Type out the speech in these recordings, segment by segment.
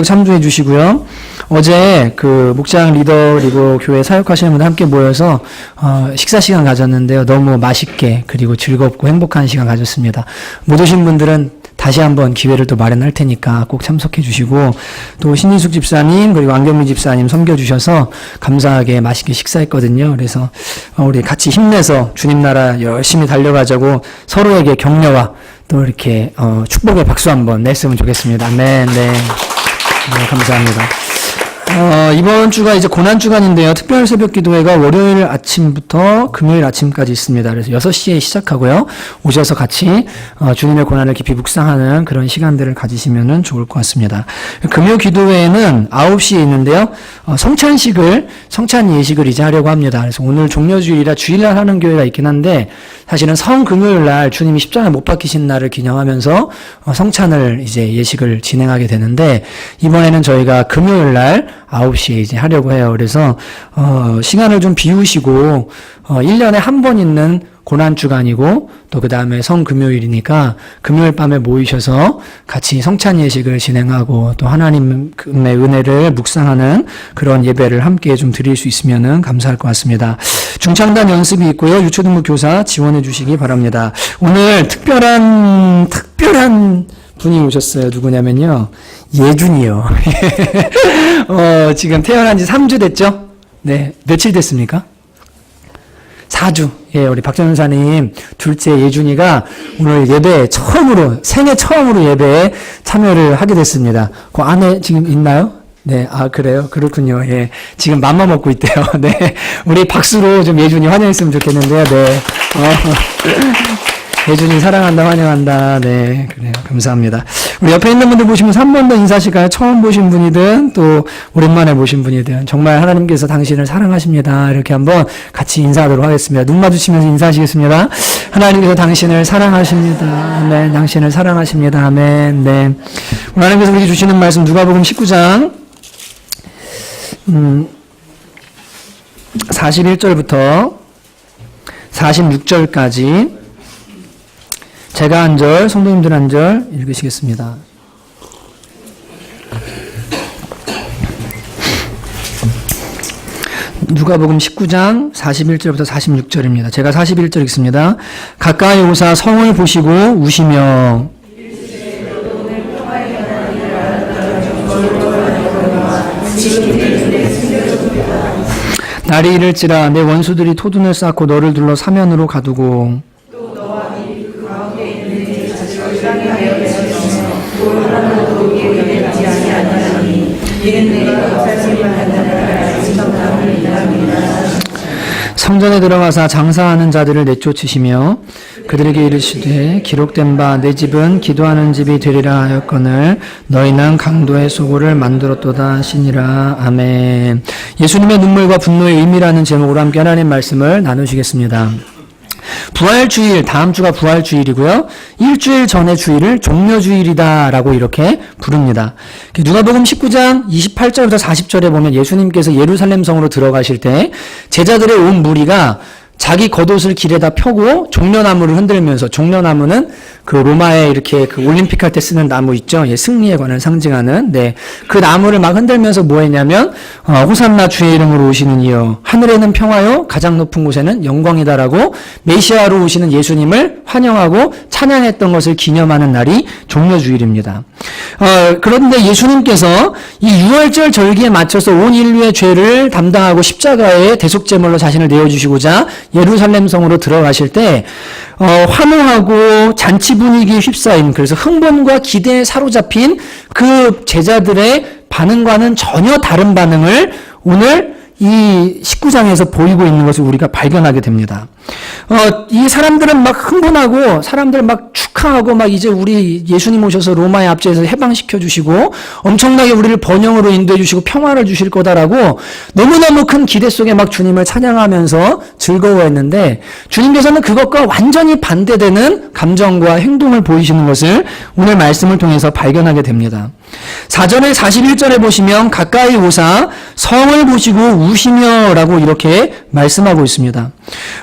참조해 주시고요. 어제 그 목장 리더 그리고 교회 사역하시는 분들 함께 모여서 식사 시간 가졌는데요. 너무 맛있게 그리고 즐겁고 행복한 시간 가졌습니다. 못 오신 분들은 다시 한번 기회를 또 마련할 테니까 꼭 참석해 주시고, 또 신인숙 집사님 그리고 안경민 집사님 섬겨주셔서 감사하게 맛있게 식사했거든요. 그래서 우리 같이 힘내서 주님 나라 열심히 달려가자고 서로에게 격려와 또 이렇게 축복의 박수 한번 냈으면 좋겠습니다. 아멘. 네, 감사합니다. 이번 주가 이제 고난주간인데요. 특별 새벽 기도회가 월요일 아침부터 금요일 아침까지 있습니다. 그래서 6시에 시작하고요. 오셔서 같이 주님의 고난을 깊이 묵상하는 그런 시간들을 가지시면 좋을 것 같습니다. 금요 기도회는 9시에 있는데요. 성찬 예식을 이제 하려고 합니다. 그래서 오늘 종려주일이라 주일날 하는 교회가 있긴 한데, 사실은 성금요일날 주님이 십자가에 못 박히신 날을 기념하면서 성찬을 이제 예식을 진행하게 되는데, 이번에는 저희가 금요일날 9시에 이제 하려고 해요. 그래서 시간을 좀 비우시고 1년에 한 번 있는 고난주간이고 또 그 다음에 성금요일이니까 금요일 밤에 모이셔서 같이 성찬 예식을 진행하고 또 하나님의 은혜를 묵상하는 그런 예배를 함께 좀 드릴 수 있으면 감사할 것 같습니다. 중창단 연습이 있고요. 유초등부 교사 지원해 주시기 바랍니다. 오늘 특별한 분이 오셨어요. 누구냐면요, 예준이요. 지금 태어난 지 3주 됐죠? 네. 며칠 됐습니까? 4주. 예, 우리 박전사님 둘째 예준이가 오늘 생애 처음으로 예배에 참여를 하게 됐습니다. 그 안에 지금 있나요? 네, 그래요? 그렇군요. 예. 지금 맘마 먹고 있대요. 네. 우리 박수로 좀 예준이 환영했으면 좋겠는데요. 네. 예준이 사랑한다, 환영한다. 네, 그래요. 감사합니다. 우리 옆에 있는 분들 보시면서 한 번 더 인사하실까요? 처음 보신 분이든 또 오랜만에 보신 분이든 정말 하나님께서 당신을 사랑하십니다. 이렇게 한번 같이 인사하도록 하겠습니다. 눈 마주치면서 인사하시겠습니다. 하나님께서 당신을 사랑하십니다. 아멘. 당신을 사랑하십니다. 아멘. 네. 오늘 하나님께서 우리에게 주시는 말씀 누가복음 19장 41절부터 46절까지 제가 한 절, 성도님들 한 절 읽으시겠습니다. 누가복음 19장 41절부터 46절입니다. 제가 41절 읽습니다. 가까이 오사 성을 보시고 우시며 날이 이를지라 내 원수들이 토둔을 쌓고 너를 둘러 사면으로 가두고 성전에 들어가사 장사하는 자들을 내쫓으시며 그들에게 이르시되 기록된 바 내 집은 기도하는 집이 되리라 하였거늘 너희는 강도의 소굴을 만들었도다 하시니라. 아멘. 예수님의 눈물과 분노의 의미라는 제목으로 함께 하나님 말씀을 나누시겠습니다. 부활주일, 다음 주가 부활주일이고요. 일주일 전의 주일을 종려주일이다라고 이렇게 부릅니다. 누가복음 19장 28절부터 40절에 보면 예수님께서 예루살렘 성으로 들어가실 때 제자들의 온 무리가 자기 겉옷을 길에다 펴고 종려나무를 흔들면서, 종려나무는 그 로마에 이렇게 그 올림픽 할 때 쓰는 나무 있죠? 예, 승리의 관을 상징하는, 네. 그 나무를 막 흔들면서 뭐 했냐면, 호산나 주의 이름으로 오시는 이여, 하늘에는 평화요, 가장 높은 곳에는 영광이다라고 메시아로 오시는 예수님을 환영하고 찬양했던 것을 기념하는 날이 종려주일입니다. 그런데 예수님께서 이 유월절 절기에 맞춰서 온 인류의 죄를 담당하고 십자가에 대속제물로 자신을 내어주시고자 예루살렘 성으로 들어가실 때 환호하고 잔치 분위기에 휩싸인, 그래서 흥분과 기대에 사로잡힌 그 제자들의 반응과는 전혀 다른 반응을 오늘 이 19장에서 보이고 있는 것을 우리가 발견하게 됩니다. 이 사람들은 막 흥분하고, 사람들 막 축하하고, 막 이제 우리 예수님 오셔서 로마의 압제에서 해방시켜 주시고, 엄청나게 우리를 번영으로 인도해 주시고, 평화를 주실 거다라고 너무너무 큰 기대 속에 막 주님을 찬양하면서 즐거워했는데, 주님께서는 그것과 완전히 반대되는 감정과 행동을 보이시는 것을 오늘 말씀을 통해서 발견하게 됩니다. 4절에 41절에 보시면 가까이 오사 성을 보시고 우시며 라고 이렇게 말씀하고 있습니다.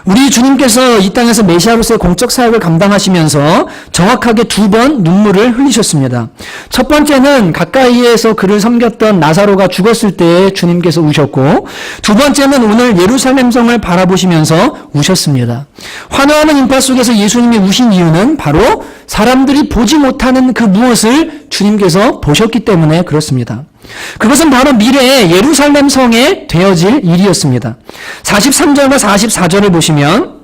우리 주님께서 이 땅에서 메시아로서의 공적 사역을 감당하시면서 정확하게 2번 눈물을 흘리셨습니다. 첫 번째는 가까이에서 그를 섬겼던 나사로가 죽었을 때 주님께서 우셨고, 두 번째는 오늘 예루살렘 성을 바라보시면서 우셨습니다. 환호하는 인파 속에서 예수님이 우신 이유는 바로 사람들이 보지 못하는 그 무엇을 주님께서 보셨기 때문에 그렇습니다. 그것은 바로 미래의 예루살렘 성에 되어질 일이었습니다. 43절과 44절을 보시면,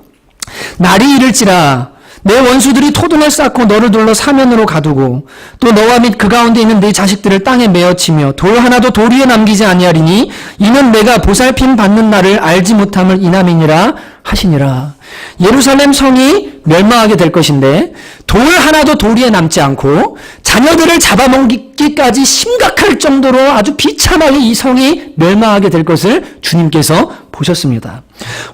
날이 이를지라 내 원수들이 토등을 쌓고 너를 둘러 사면으로 가두고 또 너와 및 그 가운데 있는 네 자식들을 땅에 메어치며 돌 하나도 돌 위에 남기지 아니하리니 이는 내가 보살핌 받는 날을 알지 못함을 인함이니라 하시니라. 예루살렘 성이 멸망하게 될 것인데 돌 하나도 돌 위에 남지 않고 자녀들을 잡아먹기까지 심각할 정도로 아주 비참하게 이 성이 멸망하게 될 것을 주님께서 보셨습니다.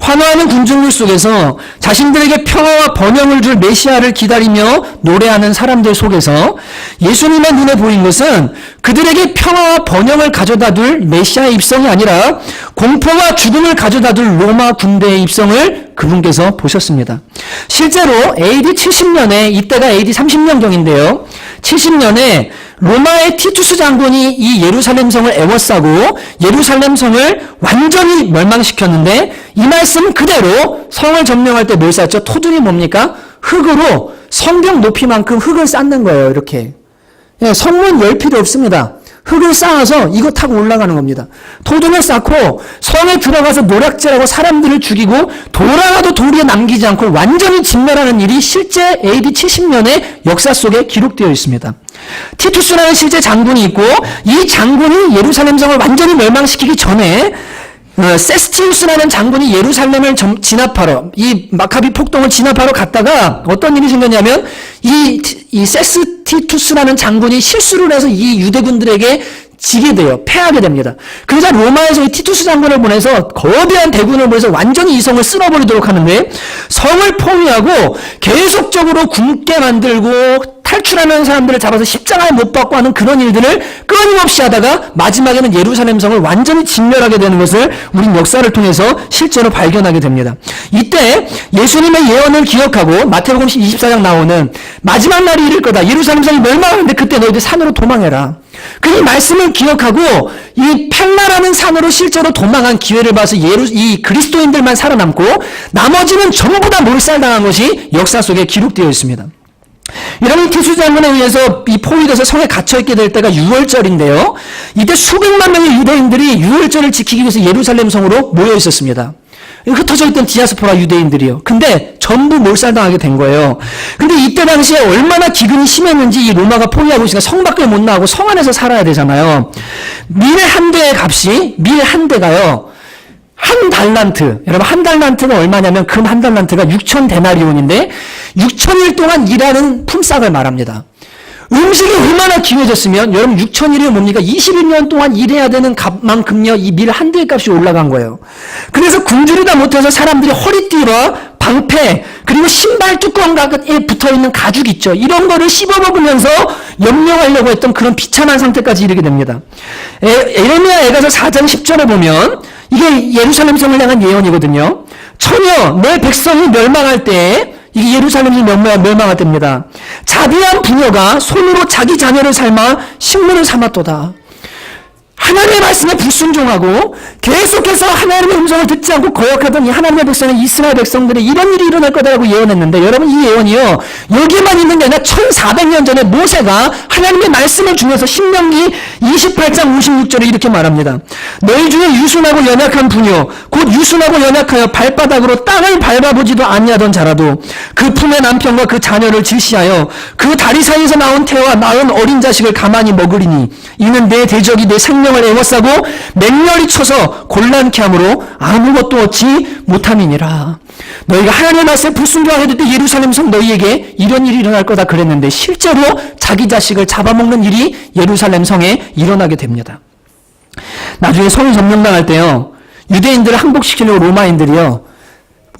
환호하는 군중들 속에서 자신들에게 평화와 번영을 줄 메시아를 기다리며 노래하는 사람들 속에서 예수님의 눈에 보인 것은 그들에게 평화와 번영을 가져다 둘 메시아의 입성이 아니라 공포와 죽음을 가져다 둘 로마 군대의 입성을 그분께서 보셨습니다. 실제로 AD 70년에, 이때가 AD 30년경인데요. 70년에 로마의 티투스 장군이 이 예루살렘 성을 에워싸고 예루살렘 성을 완전히 멸망시켰는데, 이 말씀 그대로 성을 점령할 때 뭘 쌓았죠? 토등이 뭡니까? 흙으로 성벽 높이만큼 흙을 쌓는 거예요. 이렇게. 성문 열 필요 없습니다. 흙을 쌓아서 이거 타고 올라가는 겁니다. 토등을 쌓고 성에 들어가서 노략질하고 사람들을 죽이고 돌 하나도 돌 위에 남기지 않고 완전히 진멸하는 일이 실제 AD 70년의 역사 속에 기록되어 있습니다. 티투스라는 실제 장군이 있고, 이 장군이 예루살렘 성을 완전히 멸망시키기 전에 세스티우스라는 장군이 예루살렘을 진압하러, 이 마카비 폭동을 진압하러 갔다가 어떤 일이 생겼냐면, 이 세스티투스라는 장군이 실수를 해서 이 유대군들에게 지게 돼요. 패하게 됩니다. 그러자 로마에서 이 티투스 장군을 보내서 거대한 대군을 보내서 완전히 이 성을 쓸어버리도록 하는데, 성을 포위하고 계속적으로 굶게 만들고 탈출하는 사람들을 잡아서 십자가에 못 박고 하는 그런 일들을 끊임없이 하다가 마지막에는 예루살렘 성을 완전히 진멸하게 되는 것을 우린 역사를 통해서 실제로 발견하게 됩니다. 이때 예수님의 예언을 기억하고 마태복음 24장 나오는 마지막 날이 이를 거다. 예루살렘 성이 멸망하는데 그때 너희들 산으로 도망해라. 그 말씀을 기억하고 이 펠라라는 산으로 실제로 도망한 기회를 봐서 이 그리스도인들만 살아남고 나머지는 전부 다 몰살당한 것이 역사 속에 기록되어 있습니다. 여러분, 티투스 장군에 의해서 이 포위돼서 성에 갇혀있게 될 때가 6월절인데요. 이때 수백만 명의 유대인들이 6월절을 지키기 위해서 예루살렘 성으로 모여 있었습니다. 흩어져 있던 디아스포라 유대인들이요. 근데 전부 몰살당하게 된 거예요. 근데 이때 당시에 얼마나 기근이 심했는지 이 로마가 포위하고 있으니까 성 밖을 못 나가고 성 안에서 살아야 되잖아요. 밀 한 대의 값이, 밀 한 대가요, 한 달란트. 여러분, 한 달란트가 얼마냐면 금 한 달란트가 6,000데나리온인데 6,000일 동안 일하는 품삯을 말합니다. 음식이 얼마나 귀해졌으면 여러분 6,000일이 뭡니까? 21년 동안 일해야 되는 값만큼요, 이 밀 한 대의 값이 올라간 거예요. 그래서 굶주리다 못해서 사람들이 허리띠와 방패, 그리고 신발 뚜껑에 붙어있는 가죽 있죠. 이런 거를 씹어먹으면서 염려하려고 했던 그런 비참한 상태까지 이르게 됩니다. 에레미야 애가서 4장 10절에 보면 이게 예루살렘 성을 향한 예언이거든요. 전혀 내 백성이 멸망할 때, 이게 예루살렘이 멸망할 때입니다. 자비한 부녀가 손으로 자기 자녀를 삶아 식물을 삼았도다. 하나님의 말씀에 불순종하고 계속해서 하나님의 음성을 듣지 않고 거역하던 이 하나님의 백성의 이스라엘 백성들의 이런 일이 일어날 거다라고 예언했는데, 여러분, 이 예언이요, 여기만 있는 게 아니라 1400년 전에 모세가 하나님의 말씀을 주면서 신명기 28장 56절에 이렇게 말합니다. 너희 중에 유순하고 연약한 부녀, 곧 유순하고 연약하여 발바닥으로 땅을 밟아보지도 아니하던 자라도 그 품의 남편과 그 자녀를 질시하여 그 다리 사이에서 나온 태와 낳은 어린 자식을 가만히 먹으리니 이는 내 대적이 내 생명을 애워싸고 맹렬히 쳐서 곤란케 함으로 아무것도 얻지 못함이니라. 너희가 하나님의 말씀에 불순종하게 될 때 예루살렘 성 너희에게 이런 일이 일어날 거다 그랬는데, 실제로 자기 자식을 잡아먹는 일이 예루살렘 성에 일어나게 됩니다. 나중에 성이 점령당할 때요, 유대인들을 항복시키려고 로마인들이요,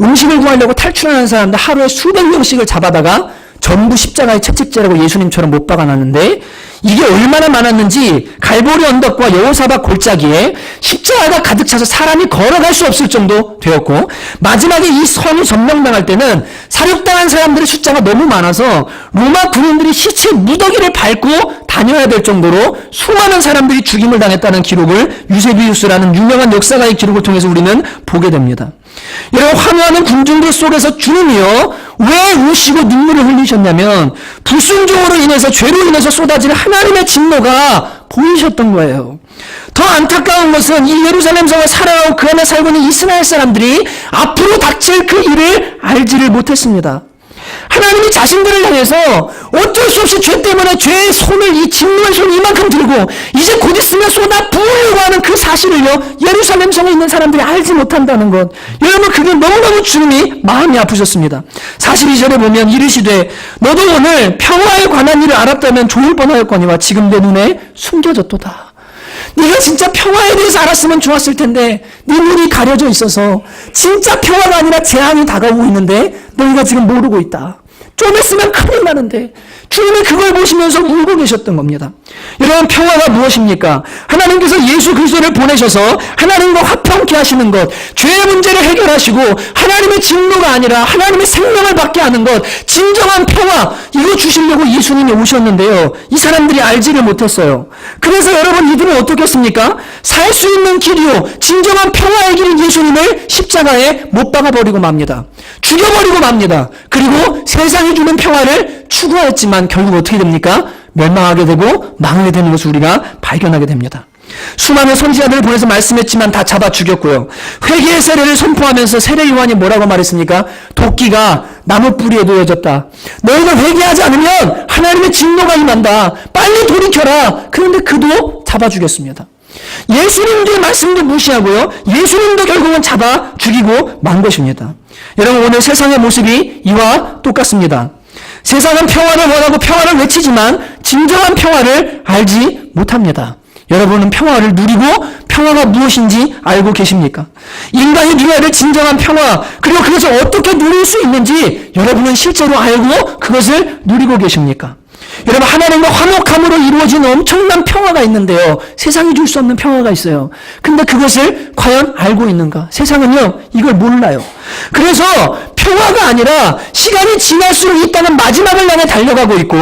음식을 구하려고 탈출하는 사람들 하루에 수백 명씩을 잡아다가 전부 십자가의 채찍질하고 예수님처럼 못 박아놨는데 이게 얼마나 많았는지 갈보리 언덕과 여호사밧 골짜기에 십자가가 가득 차서 사람이 걸어갈 수 없을 정도 되었고, 마지막에 이 성이 점령당할 때는 사륙당한 사람들의 숫자가 너무 많아서 로마 군인들이 시체 무더기를 밟고 다녀야 될 정도로 수많은 사람들이 죽임을 당했다는 기록을 유세비우스라는 유명한 역사가의 기록을 통해서 우리는 보게 됩니다. 여러분, 환호하는 군중들 속에서 주님이요 왜 우시고 눈물을 흘리셨냐면 불순종으로 인해서, 죄로 인해서 쏟아질 하나님의 진노가 보이셨던 거예요. 더 안타까운 것은 이 예루살렘 성을 살아가고 그 안에 살고 있는 이스라엘 사람들이 앞으로 닥칠 그 일을 알지를 못했습니다. 하나님이 자신들을 향해서 어쩔 수 없이 죄 때문에 죄의 손을, 이 진노의 손을 이만큼 들고 이제 곧 있으면 쏟아 부으려고 하는 그 사실을요 예루살렘 성에 있는 사람들이 알지 못한다는 것, 여러분 그게 너무너무 주님이 마음이 아프셨습니다. 42절에 보면 이르시되 너도 오늘 평화에 관한 일을 알았다면 좋을 뻔하였거니와 지금 내 눈에 숨겨졌도다. 네가 진짜 평화에 대해서 알았으면 좋았을 텐데 네 눈이 가려져 있어서 진짜 평화가 아니라 재앙이 다가오고 있는데 너희가 지금 모르고 있다. 좀 있으면 큰일 나는데 주님이 그걸 보시면서 울고 계셨던 겁니다. 여러분, 평화가 무엇입니까? 하나님께서 예수 그리스도를 보내셔서 하나님과 화평케 하시는 것, 죄의 문제를 해결하시고 하나님의 진노가 아니라 하나님의 생명을 받게 하는 것, 진정한 평화, 이거 주시려고 예수님이 오셨는데요 이 사람들이 알지를 못했어요. 그래서 여러분, 이들은 어떻게 했습니까? 살 수 있는 길이요 진정한 평화의 길인 예수님을 십자가에 못 박아버리고 맙니다. 죽여버리고 맙니다. 그리고 세상이 주는 평화를 추구했지만 결국 어떻게 됩니까? 멸망하게 되고 망하게 되는 것을 우리가 발견하게 됩니다. 수많은 선지자들을 보내서 말씀했지만 다 잡아 죽였고요. 회개의 세례를 선포하면서 세례 요한이 뭐라고 말했습니까? 도끼가 나무 뿌리에 놓여졌다. 너희가 회개하지 않으면 하나님의 진노가 임한다. 빨리 돌이켜라. 그런데 그도 잡아 죽였습니다. 예수님의 말씀도 무시하고요 예수님도 결국은 잡아 죽이고 만 것입니다. 여러분, 오늘 세상의 모습이 이와 똑같습니다. 세상은 평화를 원하고 평화를 외치지만 진정한 평화를 알지 못합니다. 여러분은 평화를 누리고 평화가 무엇인지 알고 계십니까? 인간이 누려야 될 진정한 평화, 그리고 그것을 어떻게 누릴 수 있는지 여러분은 실제로 알고 그것을 누리고 계십니까? 여러분, 하나님과 화목함으로 이루어진 엄청난 평화가 있는데요 세상이 줄 수 없는 평화가 있어요. 근데 그것을 과연 알고 있는가? 세상은요 이걸 몰라요. 그래서 평화가 아니라 시간이 지날수록 이 땅은 마지막을 향해 달려가고 있고,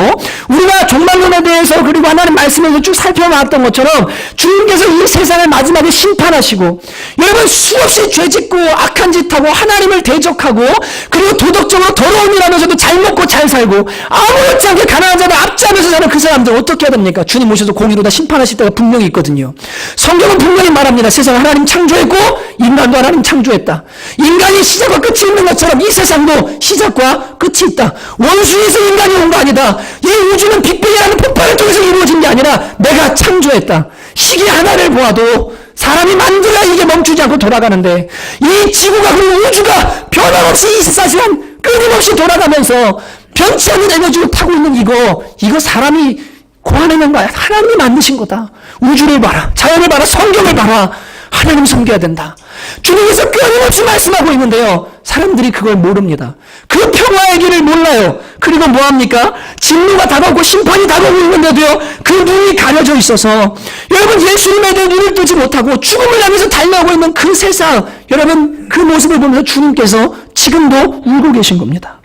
우리가 종말론에 대해서 그리고 하나님 말씀에서 쭉 살펴나왔던 것처럼 주님께서 이 세상을 마지막에 심판하시고, 여러분 수없이 죄짓고 악한 짓하고 하나님을 대적하고 그리고 도덕적으로 더러운 일하면서도 잘 먹고 잘 살고 아무렇지 않게 가난한 자들 앞잡아서 사는 그 사람들 어떻게 해야 됩니까? 주님 오셔서 공의로 다 심판하실 때가 분명히 있거든요. 성경은 분명히 말합니다. 세상을 하나님 창조했고 인간도 하나님 창조했다. 인간이 시작과 끝이 있는 것처럼 이 세상도 시작과 끝이 있다. 원수에서 인간이 온 거 아니다. 이 우주는 빅뱅이라는 폭발을 통해서 이루어진 게 아니라 내가 창조했다. 시기 하나를 보아도 사람이 만들어야 이게 멈추지 않고 돌아가는데 이 지구가, 그리고 우주가 변함없이 24시간 끊임없이 돌아가면서 변치 않는 에너지로 타고 있는 이거 사람이 고안해낸 거야. 하나님이 만드신 거다. 우주를 봐라, 자연을 봐라, 성경을 봐라. 하나님 섬겨야 된다. 주님께서 끊임없이 말씀하고 있는데요 사람들이 그걸 모릅니다. 그 평화의 길을 몰라요. 그리고 뭐합니까? 진노가 다가오고 심판이 다가오고 있는데도요 그 눈이 가려져 있어서 여러분 예수님에 대해 눈을 뜨지 못하고 죽음을 향해서 달려오고 있는 그 세상, 여러분 그 모습을 보면서 주님께서 지금도 울고 계신 겁니다.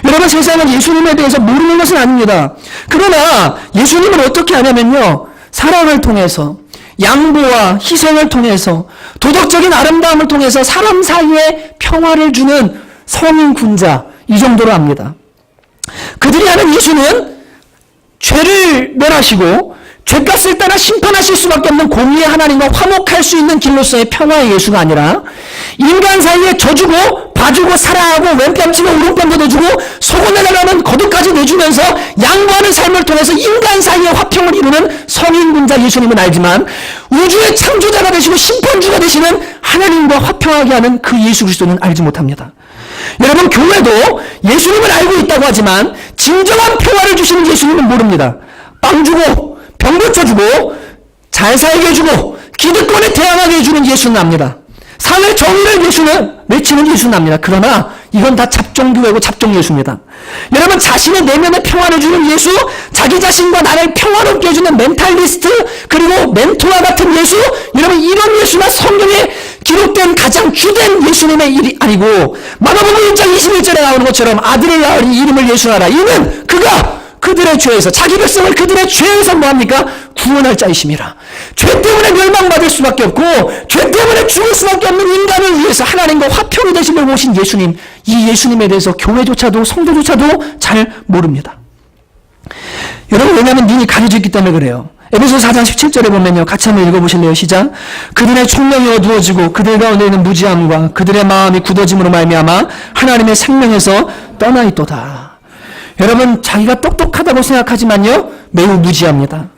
여러분, 세상은 예수님에 대해서 모르는 것은 아닙니다. 그러나 예수님은 어떻게 하냐면요 사랑을 통해서, 양보와 희생을 통해서, 도덕적인 아름다움을 통해서 사람 사이에 평화를 주는 성인 군자, 이 정도로 합니다. 그들이 하는 예수는 죄를 멸하시고 죄값을 따라 심판하실 수밖에 없는 공의의 하나님과 화목할 수 있는 길로서의 평화의 예수가 아니라 인간 사이에 져주고 봐주고 사랑하고 왼뺨 치고 오른뺨도 내주고 속어내려면 거듭까지 내주면서 양보하는 삶을 통해서 인간 사이에 화평을 이루는 성인군자 예수님은 알지만 우주의 창조자가 되시고 심판주가 되시는 하나님과 화평하게 하는 그 예수 그리스도는 알지 못합니다. 여러분, 교회도 예수님을 알고 있다고 하지만 진정한 평화를 주시는 예수님은 모릅니다. 빵 주고 병 고쳐주고 잘 살게 해주고 기득권에 대항하게 해주는 예수는 압니다. 사회 정의를 외치는 예수는 압니다. 그러나 이건 다 잡종교회고 잡종예수입니다. 여러분, 자신의 내면에 평안을 주는 예수, 자기 자신과 나를 평화롭게 해주는 멘탈리스트, 그리고 멘토와 같은 예수, 여러분 이런 예수가 성경에 기록된 가장 주된 예수님의 일이 아니고, 마가복음 1장 21절에 나오는 것처럼 아들을 낳으니 이름을 예수하라. 이는 그가 그들의 죄에서, 자기 백성을 그들의 죄에서 뭐합니까? 구원할 자이심이라. 죄 때문에 멸망받을 수밖에 없고 죄 때문에 죽을 수밖에 없는 인간을 위해서 하나님과 화평이 되시려고 오신 예수님, 이 예수님에 대해서 교회조차도 성도조차도 잘 모릅니다. 여러분, 왜냐하면 눈이 가려져 있기 때문에 그래요. 에베소서 4장 17절에 보면요, 같이 한번 읽어보실래요? 시작. 그들의 총명이 어두워지고 그들 가운데 있는 무지함과 그들의 마음이 굳어짐으로 말미암아 하나님의 생명에서 떠나 있도다. 여러분, 자기가 똑똑하다고 생각하지만요, 매우 무지합니다.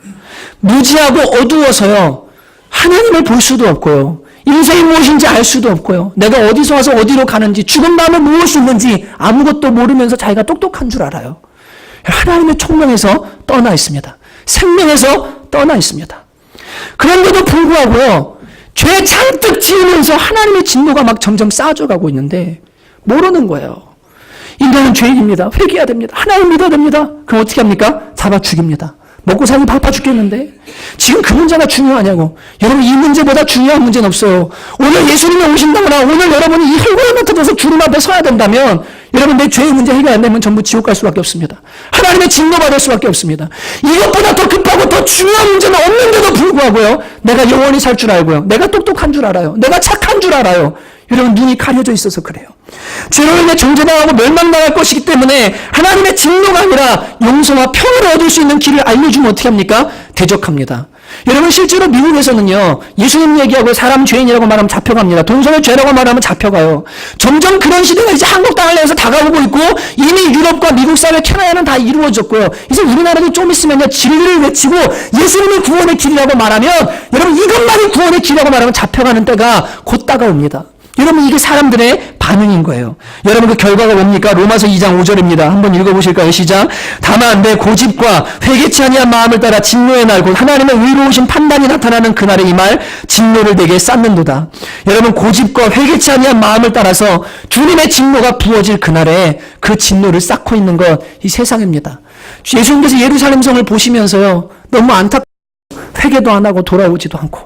무지하고 어두워서요, 하나님을 볼 수도 없고요, 인생이 무엇인지 알 수도 없고요, 내가 어디서 와서 어디로 가는지, 죽은 다음에 무엇이 있는지 아무것도 모르면서 자기가 똑똑한 줄 알아요. 하나님의 총명에서 떠나 있습니다. 생명에서 떠나 있습니다. 그런데도 불구하고요, 죄 잔뜩 지으면서 하나님의 진노가 막 점점 쌓아져가고 있는데 모르는 거예요. 인간은 죄인입니다. 회개해야 됩니다. 하나님 믿어야 됩니다. 그럼 어떻게 합니까? 잡아 죽입니다. 먹고 살기 바빠 죽겠는데 지금 그 문제가 중요하냐고. 여러분, 이 문제보다 중요한 문제는 없어요. 오늘 예수님이 오신다거나 오늘 여러분이 이 혈관에 터져서 주님 앞에 서야 된다면, 여러분, 내 죄의 문제 해결 안 되면 전부 지옥 갈 수밖에 없습니다. 하나님의 진노받을 수밖에 없습니다. 이것보다 더 급하고 더 중요한 문제는 없는데도 불구하고요, 내가 영원히 살 줄 알고요, 내가 똑똑한 줄 알아요, 내가 착한 줄 알아요. 여러분, 눈이 가려져 있어서 그래요. 죄로 인해 정죄당하고 멸망당할 것이기 때문에 하나님의 진노가 아니라 용서와 평화를 얻을 수 있는 길을 알려주면 어떻게 합니까? 대적합니다. 여러분, 실제로 미국에서는요, 예수님 얘기하고 사람 죄인이라고 말하면 잡혀갑니다. 동성애 죄라고 말하면 잡혀가요. 점점 그런 시대가 이제 한국 땅을 내서 다가오고 있고, 이미 유럽과 미국 사회, 캐나다는 다 이루어졌고요. 이제 우리나라도 좀 있으면요, 진리를 외치고 예수님이 구원의 길이라고 말하면, 여러분, 이것만이 구원의 길이라고 말하면 잡혀가는 때가 곧 다가옵니다. 여러분, 이게 사람들의 반응인 거예요. 여러분, 그 결과가 뭡니까? 로마서 2장 5절입니다. 한번 읽어보실까요? 시작. 다만 내 고집과 회개치 아니한 마음을 따라 진노의 날, 곧 하나님의 의로우신 판단이 나타나는 그날에 이 말 진노를 내게 쌓는도다. 여러분, 고집과 회개치 아니한 마음을 따라서 주님의 진노가 부어질 그날에 그 진노를 쌓고 있는 것, 이 세상입니다. 예수님께서 예루살렘 성을 보시면서요, 너무 안타깝고 회개도 안 하고 돌아오지도 않고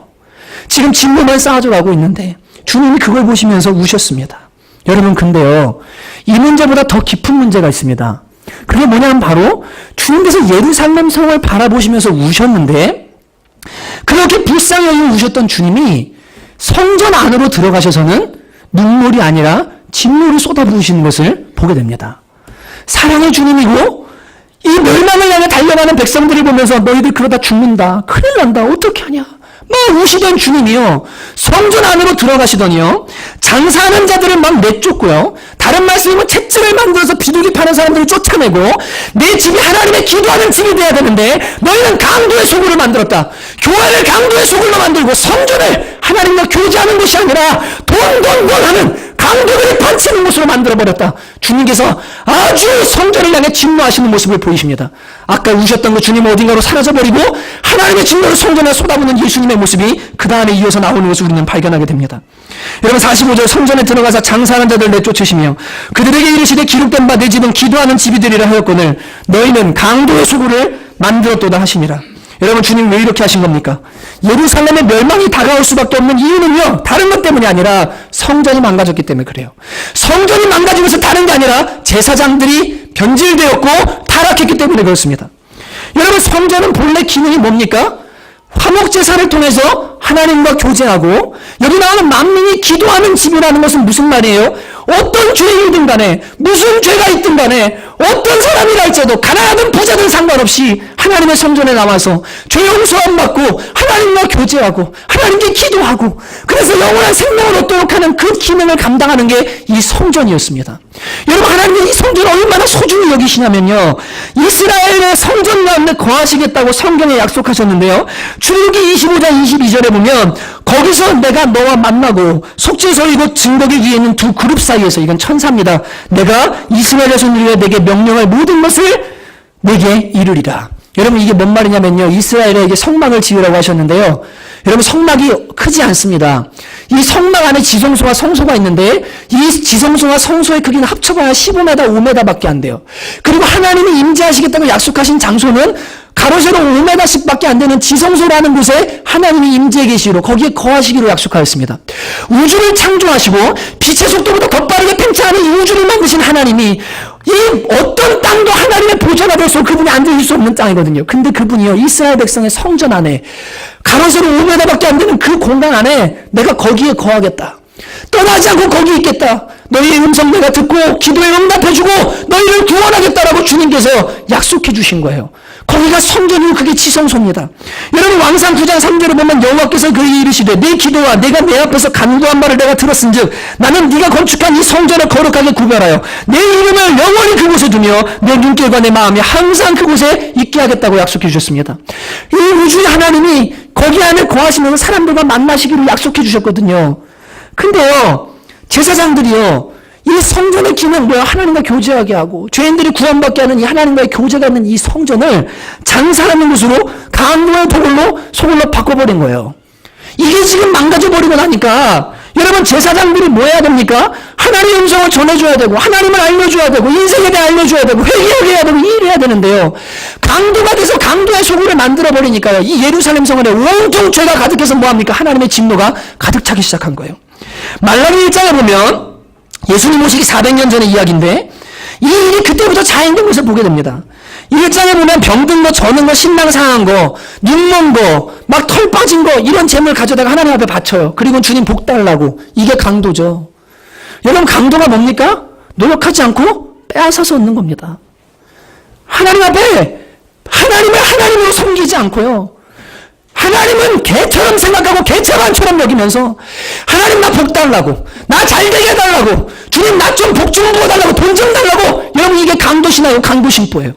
지금 진노만 쌓아져 가고 있는데 주님이 그걸 보시면서 우셨습니다. 여러분, 근데요, 이 문제보다 더 깊은 문제가 있습니다. 그게 뭐냐면 바로 주님께서 예루살렘 성을 바라보시면서 우셨는데, 그렇게 불쌍히 여기고 우셨던 주님이 성전 안으로 들어가셔서는 눈물이 아니라 진노를 쏟아부으시는 것을 보게 됩니다. 사랑의 주님이고 이 멸망을 향해 달려가는 백성들을 보면서 너희들 그러다 죽는다, 큰일 난다, 어떻게 하냐 막 우시던 주님이요, 성전 안으로 들어가시더니요, 장사하는 자들을 막 내쫓고요, 다른 말씀이면 채찍을 만들어서 비둘기 파는 사람들을 쫓아내고, 내 집이 하나님의 기도하는 집이 돼야 되는데 너희는 강도의 소굴을 만들었다. 교회를 강도의 소굴로 만들고 성전을 하나님과 교제하는 곳이 아니라 돈 하는 강도들이 판치는 곳으로 만들어버렸다. 주님께서 아주 성전을 향해 진노하시는 모습을 보이십니다. 아까 우셨던 그 주님은 어딘가로 사라져버리고 하나님의 진노를 성전에 쏟아붓는 예수님의 모습이 그 다음에 이어서 나오는 것을 우리는 발견하게 됩니다. 여러분, 45절, 성전에 들어가서 장사하는 자들 내쫓으시며 그들에게 이르시되 기록된 바 내 집은 기도하는 집이 되리라 하였거늘 너희는 강도의 소굴을 만들었도다 하시니라. 여러분, 주님 왜 이렇게 하신 겁니까? 예루살렘의 멸망이 다가올 수밖에 없는 이유는요, 다른 것 때문이 아니라 성전이 망가졌기 때문에 그래요. 성전이 망가지면서 다른 게 아니라 제사장들이 변질되었고 타락했기 때문에 그렇습니다. 여러분, 성전은 본래 기능이 뭡니까? 화목제사를 통해서 하나님과 교제하고, 여기 나오는 만민이 기도하는 집이라는 것은 무슨 말이에요? 어떤 죄인이든 간에, 무슨 죄가 있든 간에, 어떤 사람이라 할지라도 가난하든 부자든 상관없이 하나님의 성전에 나와서 죄 용서함 받고 하나님과 교제하고 하나님께 기도하고, 그래서 영원한 생명을 얻도록 하는 그 기능을 감당하는 게 이 성전이었습니다. 여러분, 하나님이 이 성전을 얼마나 소중히 여기시냐면요, 이스라엘의 성전 가운데 거하시겠다고 성경에 약속하셨는데요, 출애굽기 25장 22절에 보면 거기서 내가 너와 만나고 속죄소이고 증거기 위에 있는 두 그룹 사이에서, 이건 천사입니다, 내가 이스라엘의 손으로 내게 명령할 모든 것을 내게 이르리라. 여러분 이게 뭔 말이냐면요. 이스라엘에게 성막을 지으라고 하셨는데요. 여러분 성막이 크지 않습니다. 이 성막 안에 지성소와 성소가 있는데 이 지성소와 성소의 크기는 합쳐봐야 15m, 5m밖에 안 돼요. 그리고 하나님이 임재하시겠다고 약속하신 장소는 가로 세로 5m씩 밖에 안 되는 지성소라는 곳에 하나님이 임재해 계시기로 거기에 거하시기로 약속하였습니다. 우주를 창조하시고 빛의 속도보다 더 빠르게 팽창하는 이 우주를 만드신 하나님이 이 어떤 땅도 하나님의 보좌가 돼서 그분이 앉을 수 없는 땅이거든요. 근데 그분이요 이스라엘 백성의 성전 안에 가로 세로 5m밖에 안 되는 그 공간 안에 내가 거기에 거하겠다. 떠나지 않고 거기 있겠다. 너희의 음성 내가 듣고 기도에 응답해주고 너희를 구원하겠다라고 주님께서 약속해 주신 거예요. 거기가 성전이고 그게 지성소입니다. 여러분 왕상 9장 3절을 보면 여호와께서 그에게 이르시되 내 기도와 내가 내 앞에서 간구한 바를 내가 들었은즉 나는 네가 건축한 이 성전을 거룩하게 구별하여 내 이름을 영원히 그곳에 두며 내 눈길과 내 마음이 항상 그곳에 있게 하겠다고 약속해 주셨습니다. 이 우주의 하나님이 거기 안에 거하시면서 사람들과 만나시기를 약속해 주셨거든요. 근데요 제사장들이요 이 성전의 기능 뭐야 하나님과 교제하게 하고 죄인들이 구원받게 하는 이 하나님과의 교제가 있는 이 성전을 장사하는 곳으로 강도의 도굴로 소굴로 바꿔버린 거예요. 이게 지금 망가져버리고 나니까 여러분 제사장들이 뭐 해야 됩니까? 하나님의 음성을 전해줘야 되고 하나님을 알려줘야 되고 인생에 대해 알려줘야 되고 회개하게 해야 되고 일해야 되는데요. 강도가 돼서 강도의 소굴을 만들어버리니까요. 이 예루살렘 성 안에 온통 죄가 가득해서 뭐합니까? 하나님의 진노가 가득 차기 시작한 거예요. 말라기 1장에 보면 예수님 오시기 400년 전의 이야기인데 이 일이 그때부터 자행된 것을 보게 됩니다. 1장에 보면 병든 거, 저는 거, 신랑 상한 거, 눈먼 거, 막 털 빠진 거 이런 재물 가져다가 하나님 앞에 바쳐요. 그리고 주님 복 달라고. 이게 강도죠. 여러분 강도가 뭡니까? 노력하지 않고 빼앗아서 얻는 겁니다. 하나님 앞에 하나님으로 섬기지 않고요. 하나님은 개처럼 생각하고 개처럼처럼 여기면서 하나님 나 복 달라고 나 잘되게 해달라고 주님 나 좀 복 좀 부어달라고 돈 좀 달라고 여러분 이게 강도신앙이고 강도신보예요.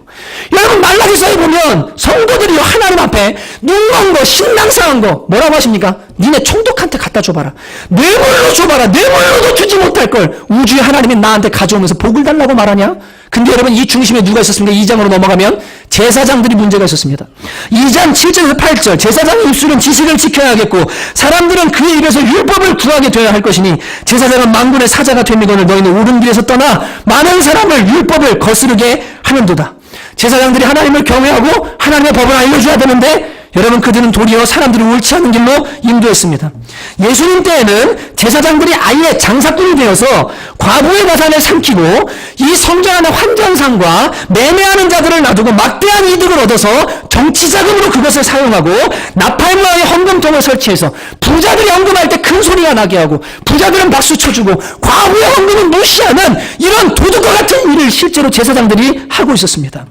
여러분 말라기서에 보면 성도들이 하나님 앞에 눈먼 거 신랑 상한 거 뭐라고 하십니까? 니네 총독한테 갖다 줘봐라. 뇌물로 줘봐라. 뇌물로도 주지 못할 걸 우주의 하나님이 나한테 가져오면서 복을 달라고 말하냐? 근데 여러분 이 중심에 누가 있었습니까? 2장으로 넘어가면 제사장들이 문제가 있었습니다. 2장 7절에서 8절 제사장의 입술은 지식을 지켜야 하겠고 사람들은 그의 입에서 율법을 구하게 되어야 할 것이니 제사장은 만군의 사자가 되미거늘 너희는 옳은 길에서 떠나 많은 사람을 율법을 거스르게 하는도다. 제사장들이 하나님을 경외하고 하나님의 법을 알려줘야 되는데 여러분 그들은 도리어 사람들이 옳지 않은 길로 인도했습니다. 예수님 때에는 제사장들이 아예 장사꾼이 되어서 과부의 가산을 삼키고 이 성전 안의 환전상과 매매하는 자들을 놔두고 막대한 이득을 얻어서 정치자금으로 그것을 사용하고 나팔모양의 헌금통을 설치해서 부자들이 헌금할 때 큰 소리가 나게 하고 부자들은 박수 쳐주고 과부의 헌금은 무시하는 이런 도둑과 같은 일을 실제로 제사장들이 하고 있었습니다.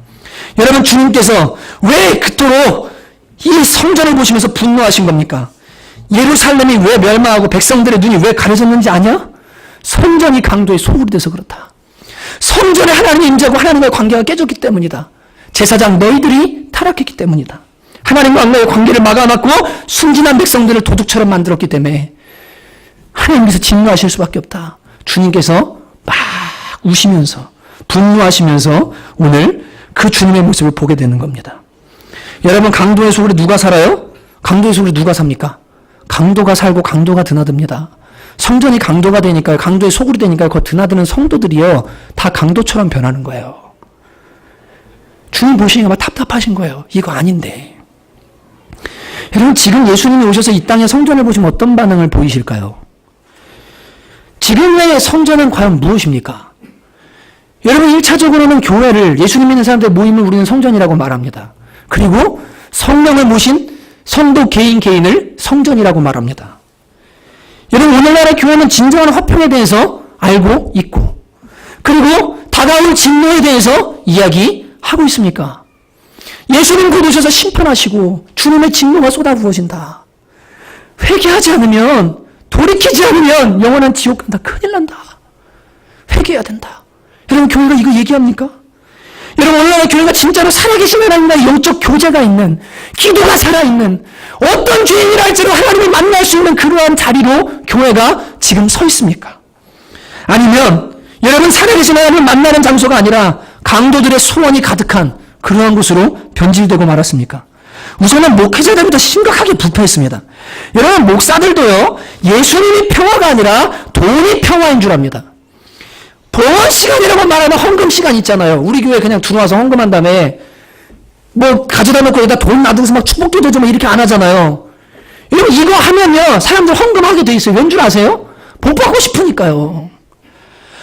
여러분 주님께서 왜 그토록 이 성전을 보시면서 분노하신 겁니까? 예루살렘이 왜 멸망하고 백성들의 눈이 왜 가려졌는지 아냐? 성전이 강도의 소굴이 돼서 그렇다. 성전에 하나님의 임재하고 하나님과의 관계가 깨졌기 때문이다. 제사장 너희들이 타락했기 때문이다. 하나님과 너의 관계를 막아놨고 순진한 백성들을 도둑처럼 만들었기 때문에 하나님께서 진노하실 수밖에 없다. 주님께서 막 우시면서 분노하시면서 오늘 그 주님의 모습을 보게 되는 겁니다. 여러분 강도의 소굴에 누가 살아요? 강도의 소굴에 누가 삽니까? 강도가 살고 강도가 드나듭니다. 성전이 강도가 되니까요. 강도의 소굴이 되니까요. 그 드나드는 성도들이요. 다 강도처럼 변하는 거예요. 주님 보시니까 막 답답하신 거예요. 이거 아닌데. 여러분 지금 예수님이 오셔서 이 땅의 성전을 보시면 어떤 반응을 보이실까요? 지금의 성전은 과연 무엇입니까? 여러분 1차적으로는 교회를 예수님 믿는 사람들의 모임을 우리는 성전이라고 말합니다. 그리고 성령을 모신 성도 개인을 성전이라고 말합니다. 여러분 오늘날의 교회는 진정한 화평에 대해서 알고 있고 그리고 다가올 진노에 대해서 이야기하고 있습니까? 예수님 곧 오셔서 심판하시고 주님의 진노가 쏟아부어진다. 회개하지 않으면 돌이키지 않으면 영원한 지옥 간다. 큰일 난다. 회개해야 된다. 여러분 교회가 이거 얘기합니까? 여러분 오늘날 교회가 진짜로 살아계신 하나님과의 영적 교제가 있는 기도가 살아있는 어떤 죄인이라 할지라도 하나님을 만날 수 있는 그러한 자리로 교회가 지금 서 있습니까? 아니면 여러분 살아계신 하나님을 만나는 장소가 아니라 강도들의 소원이 가득한 그러한 곳으로 변질되고 말았습니까? 우선은 목회자들부터 심각하게 부패했습니다. 여러분, 목사들도요, 예수님이 평화가 아니라 돈이 평화인 줄 압니다. 봉헌 시간이라고 말하는 헌금 시간 있잖아요. 우리 교회 그냥 들어와서 헌금한 다음에 뭐 가져다 놓고 여기다 돈 놔두고서 막 축복기도 좀 이렇게 안 하잖아요. 여러분, 이거 하면요, 사람들 헌금하게 돼 있어요. 왠 줄 아세요? 복 받고 싶으니까요.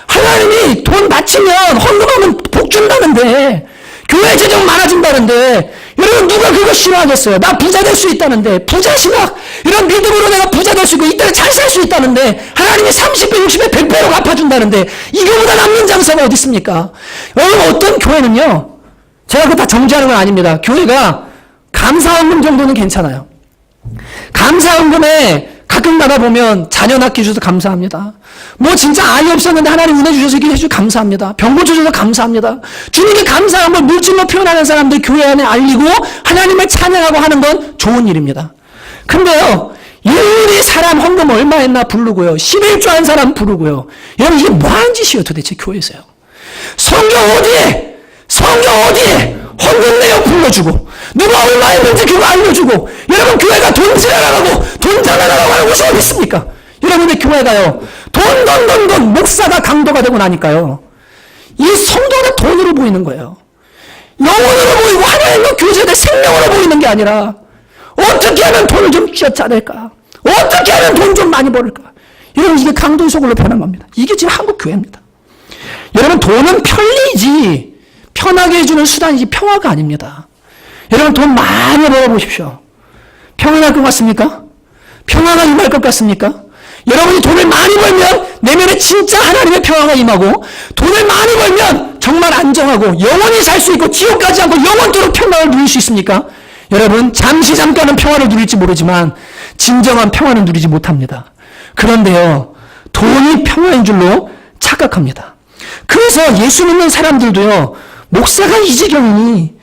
하나님이 돈 바치면 헌금하면 복 준다는데, 교회 재정 많아진다는데, 여러분, 누가 그거 싫어하겠어요? 나 부자 될 수 있다는데, 부자 신학, 이런 믿음으로 내가 부자 될 수 있고, 이때는 잘 살 수 있다는데, 하나님이 30배, 60배, 100배로 갚아준다는데, 이거보다 남는 장사가 어디 있습니까? 여러분, 어떤 교회는요, 제가 그거 다 정죄하는 건 아닙니다. 교회가 감사헌금 정도는 괜찮아요. 감사헌금에 가끔 가다 보면 자녀 낳게 주셔서 감사합니다. 뭐 진짜 아이 없었는데 하나님 은혜 주셔서 이렇게 해주셔서 감사합니다. 병 고쳐주셔서 감사합니다. 주님께 감사한 걸 물질로 표현하는 사람들 교회 안에 알리고 하나님을 찬양하고 하는 건 좋은 일입니다. 근데요, 일일이 사람 헌금 얼마 했나 부르고요, 11조 한 사람 부르고요, 여러분, 이게 뭐하는 짓이에요 도대체 교회에서요? 성경 어디에? 성경 어디에? 헌금 내역 불러주고, 누가 얼마 했는지 그거 알려주고, 여러분, 교회가 돈 지나가고 돈 자랑하라고 하는 곳이 어디 있습니까? 여러분의 교회가요, 돈, 목사가 강도가 되고 나니까요, 이 성도가 돈으로 보이는 거예요. 영혼으로 보이고 하나님과 교제될 생명으로 보이는 게 아니라, 어떻게 하면 돈을 좀 쥐어짜낼까? 어떻게 하면 돈 좀 많이 벌을까? 여러분, 이게 강도의 소굴로 변한 겁니다. 이게 지금 한국 교회입니다. 여러분, 돈은 편리이지, 편하게 해주는 수단이지 평화가 아닙니다. 여러분, 돈 많이 벌어보십시오. 평안할 것 같습니까? 평화가 임할 것 같습니까? 여러분이 돈을 많이 벌면 내면에 진짜 하나님의 평화가 임하고, 돈을 많이 벌면 정말 안정하고 영원히 살 수 있고 지옥 가지 않고 영원토록 평화를 누릴 수 있습니까? 여러분, 잠깐은 평화를 누릴지 모르지만 진정한 평화는 누리지 못합니다. 그런데요, 돈이 평화인 줄로 착각합니다. 그래서 예수 믿는 사람들도요, 목사가 이 지경이니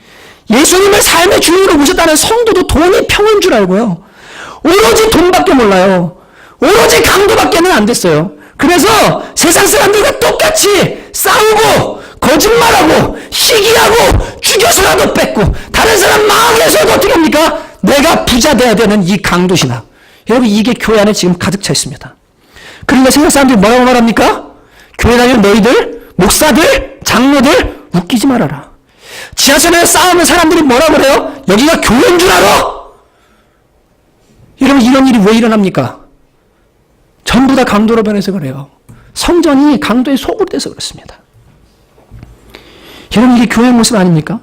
예수님을 삶의 주인으로 모셨다는 성도도 돈이 평화인 줄 알고요, 오로지 돈밖에 몰라요. 오로지 강도밖에는 안 됐어요. 그래서 세상 사람들과 똑같이 싸우고 거짓말하고 시기하고 죽여서라도 뺏고 다른 사람 마음에서도 어떻게 합니까? 내가 부자 돼야 되는 이 강도신학. 여러분, 이게 교회 안에 지금 가득 차 있습니다. 그러니까 세상 사람들이 뭐라고 말합니까? 교회 다니는 너희들, 목사들, 장로들, 웃기지 말아라. 지하철에서 싸우는 사람들이 뭐라 그래요? 여기가 교회인 줄 알아? 여러분, 이런 일이 왜 일어납니까? 전부 다 강도로 변해서 그래요. 성전이 강도의 속으로 돼서 그렇습니다. 여러분, 이게 교회의 모습 아닙니까?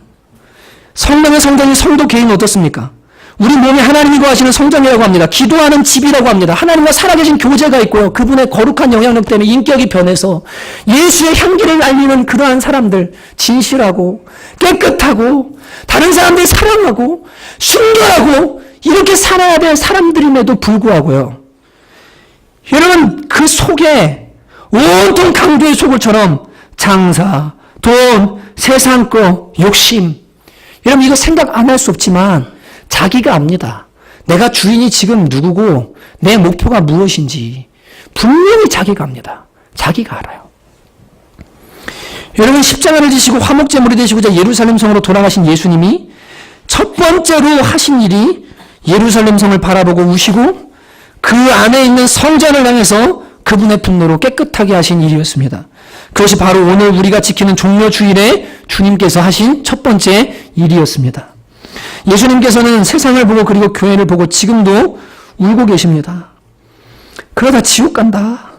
성령의 성전이 성도 개인이 어떻습니까? 우리 몸이 하나님이 거하시는 성전이라고 합니다. 기도하는 집이라고 합니다. 하나님과 살아계신 교제가 있고요, 그분의 거룩한 영향력 때문에 인격이 변해서 예수의 향기를 알리는 그러한 사람들, 진실하고 깨끗하고 다른 사람들 사랑하고 순결하고 이렇게 살아야 될 사람들임에도 불구하고요, 여러분, 그 속에 온통 강도의 소굴처럼 장사, 돈, 세상 거, 욕심, 여러분, 이거 생각 안 할 수 없지만 자기가 압니다. 내가 주인이 지금 누구고 내 목표가 무엇인지 분명히 자기가 압니다. 자기가 알아요. 여러분, 십자가를 지시고 화목제물이 되시고자 예루살렘 성으로 돌아가신 예수님이 첫 번째로 하신 일이 예루살렘 성을 바라보고 우시고 그 안에 있는 성전을 향해서 그분의 분노로 깨끗하게 하신 일이었습니다. 그것이 바로 오늘 우리가 지키는 종려주일에 주님께서 하신 첫 번째 일이었습니다. 예수님께서는 세상을 보고 그리고 교회를 보고 지금도 울고 계십니다. 그러다 지옥 간다.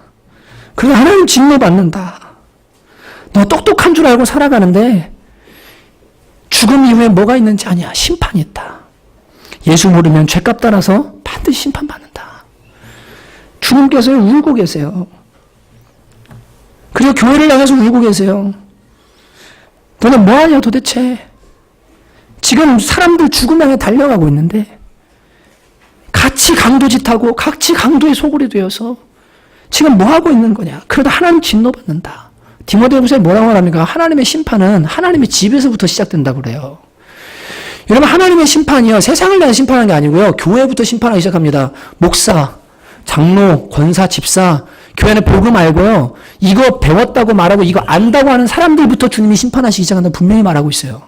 그러다 하나님 진노받는다. 너 똑똑한 줄 알고 살아가는데 죽음 이후에 뭐가 있는지 아냐? 심판이 있다. 예수 모르면 죄값 따라서 반드시 심판받는다. 주님께서 울고 계세요. 그리고 교회를 향해서 울고 계세요. 너는 뭐하냐 도대체? 지금 사람들 죽음 향해 달려가고 있는데 같이 강도짓하고 같이 강도의 소굴이 되어서 지금 뭐하고 있는 거냐? 그러다 하나님 진노받는다. 디모데후서에 뭐라고 말합니까? 하나님의 심판은 하나님의 집에서부터 시작된다고 그래요. 여러분, 하나님의 심판이요, 세상을 향해 심판하는 게 아니고요, 교회부터 심판하기 시작합니다. 목사, 장로, 권사, 집사, 교회 안에 복음 알고요, 이거 배웠다고 말하고 이거 안다고 하는 사람들부터 주님이 심판하시기 시작한다고 분명히 말하고 있어요.